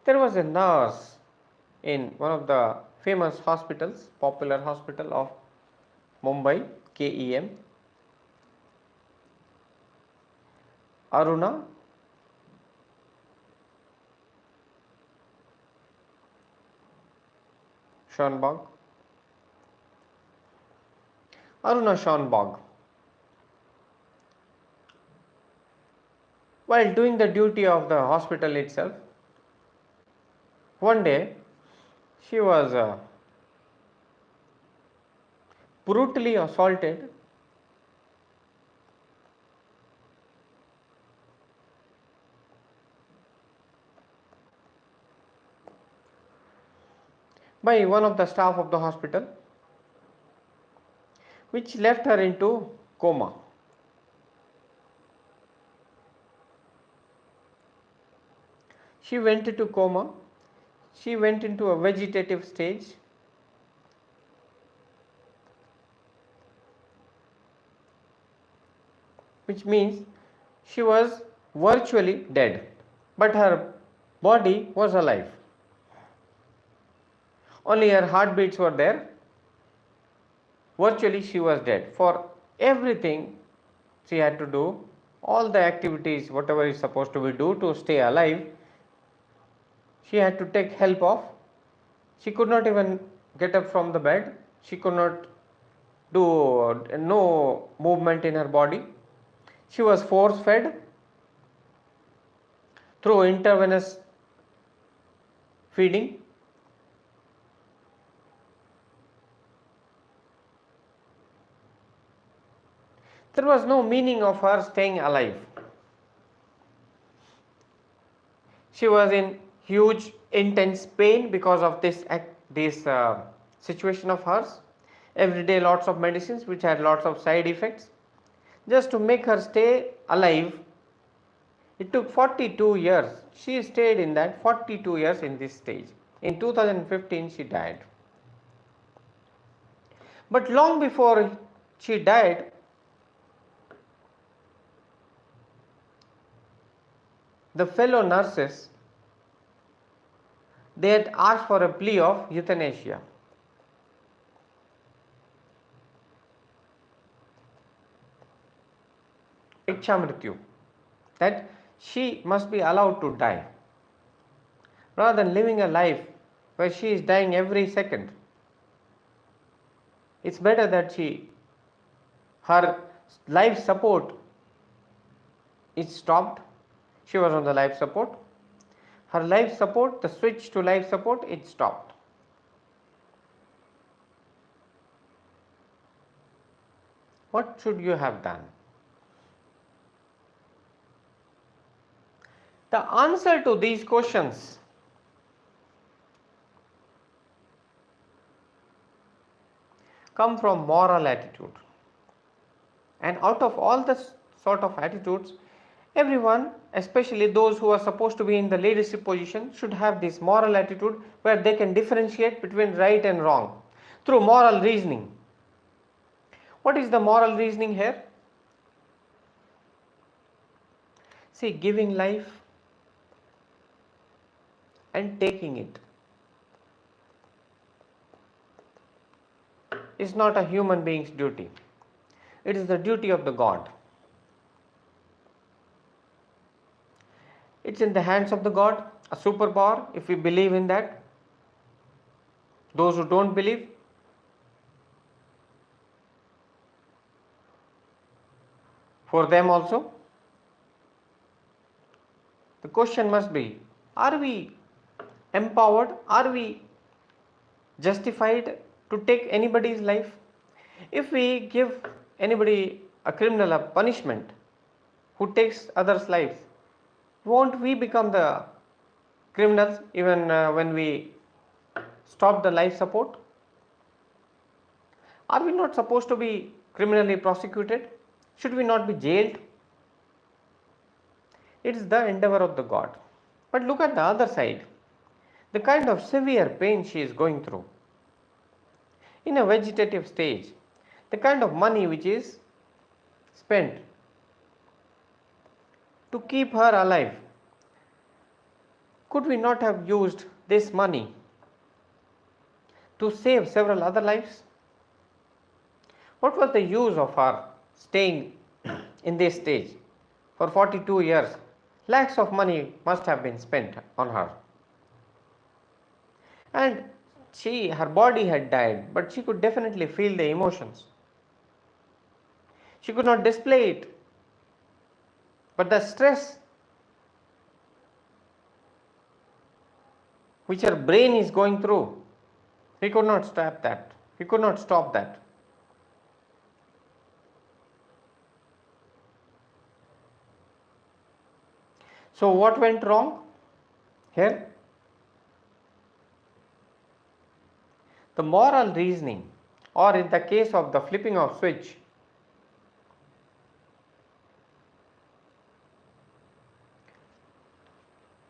A: There was a nurse in one of the famous hospitals, popular hospital of Mumbai, KEM, Aruna Schonberg. Aruna Schonberg. While doing the duty of the hospital itself, one day she was brutally assaulted by one of the staff of the hospital, which left her into coma. She went into coma. She went into a vegetative stage. Which means she was virtually dead, but her body was alive. Only her heartbeats were there. Virtually she was dead. For everything she had to do, all the activities, whatever is supposed to be do to stay alive, she had to take help of. She could not even get up from the bed. She could not do no movement in her body. She was force fed through intravenous feeding. There was no meaning of her staying alive. She was in huge intense pain because of this situation of hers. Every day lots of medicines which had lots of side effects. Just to make her stay alive, it took 42 years. She stayed in that 42 years in this stage. In 2015 she died. But long before she died, the fellow nurses, they had asked for a plea of euthanasia. Ichhamrityu, that she must be allowed to die, rather than living a life where she is dying every second. It's better that her life support is stopped. She was on the life support. Her life support, the switch to life support, it stopped. What should you have done? The answer to these questions come from moral attitude. And out of all the sort of attitudes, everyone, especially those who are supposed to be in the leadership position, should have this moral attitude where they can differentiate between right and wrong through moral reasoning. What is the moral reasoning here? See, giving life and taking it is not a human being's duty. It is the duty of the God. It's in the hands of the God, a superpower, if we believe in that. Those who don't believe, for them also. The question must be, are we empowered? Are we justified to take anybody's life? If we give anybody, a criminal, a punishment who takes others' lives, won't we become the criminals even when we stop the life support? Are we not supposed to be criminally prosecuted? Should we not be jailed? It is the endeavor of the God. But look at the other side, the kind of severe pain she is going through. In a vegetative stage, the kind of money which is spent to keep her alive, could we not have used this money to save several other lives? What was the use of her staying in this stage for 42 years? Lakhs of money must have been spent on her. And her body had died, but she could definitely feel the emotions. She could not display it, but the stress which her brain is going through, he could not stop that. He could not stop that. So what went wrong here? The moral reasoning, or in the case of the flipping of switch,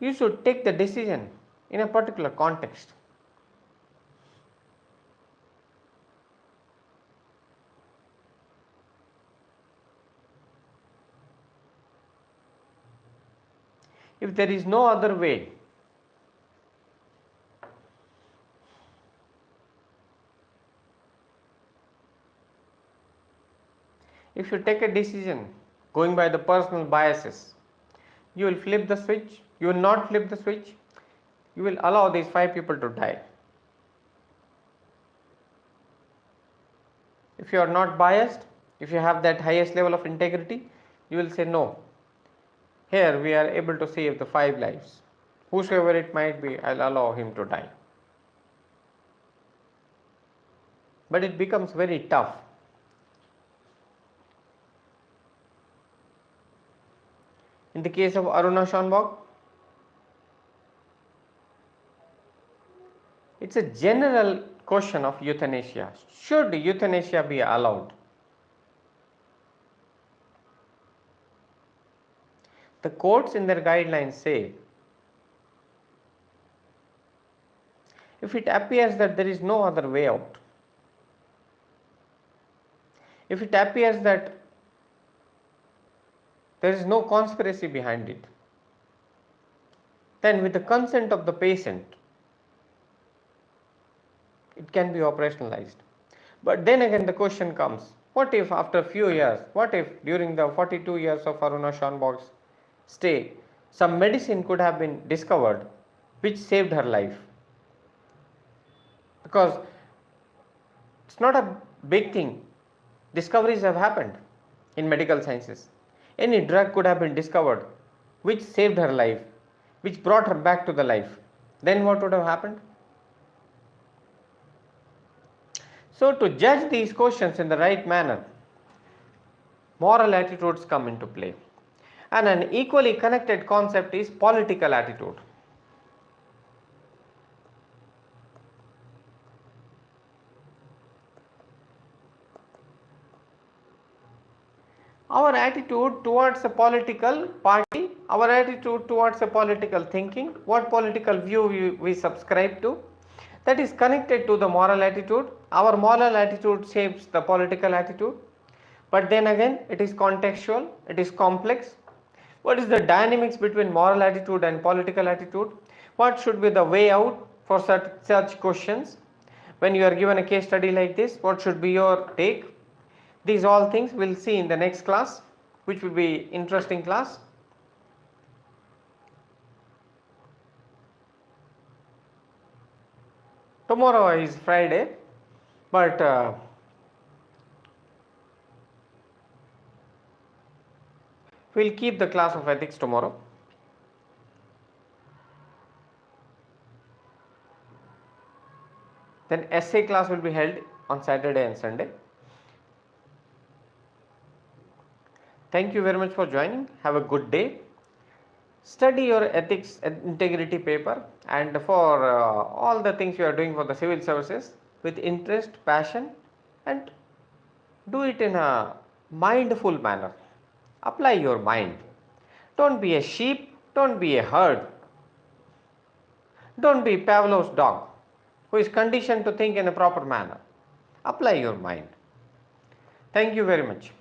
A: you should take the decision in a particular context. If there is no other way, if you take a decision going by the personal biases, you will flip the switch, you will not flip the switch, you will allow these 5 people to die. If you are not biased, if you have that highest level of integrity, you will say no. Here we are able to save the 5 lives. Whosoever it might be, I'll allow him to die. But it becomes very tough. In the case of Aruna Schonbach, it's a general question of euthanasia. Should euthanasia be allowed? The courts in their guidelines say, if it appears that there is no other way out, if it appears that there is no conspiracy behind it, then with the consent of the patient, it can be operationalized. But then again the question comes, What if after a few years, what if during the 42 years of Aruna Schönborg's stay, some medicine could have been discovered which saved her life? Because it's not a big thing. Discoveries have happened in medical sciences. Any drug could have been discovered which saved her life, which brought her back to the life. Then what would have happened? So to judge these questions in the right manner, moral attitudes come into play. And an equally connected concept is political attitude. Our attitude towards a political party, our attitude towards a political thinking, what political view we subscribe to, that is connected to the moral attitude. Our moral attitude shapes the political attitude. But then again, it is contextual, it is complex. What is the dynamics between moral attitude and political attitude? What should be the way out for such questions? When you are given a case study like this, what should be your take? These all things we'll see in the next class, which will be interesting class. Tomorrow is Friday, but we'll keep the class of ethics tomorrow. Then essay class will be held on Saturday and Sunday. Thank you very much for joining. Have a good day. Study your ethics and integrity paper, and for all the things you are doing for the civil services with interest, passion, and do it in a mindful manner. Apply your mind. Don't be a sheep, don't be a herd. Don't be Pavlov's dog who is conditioned to think in a proper manner. Apply your mind. Thank you very much.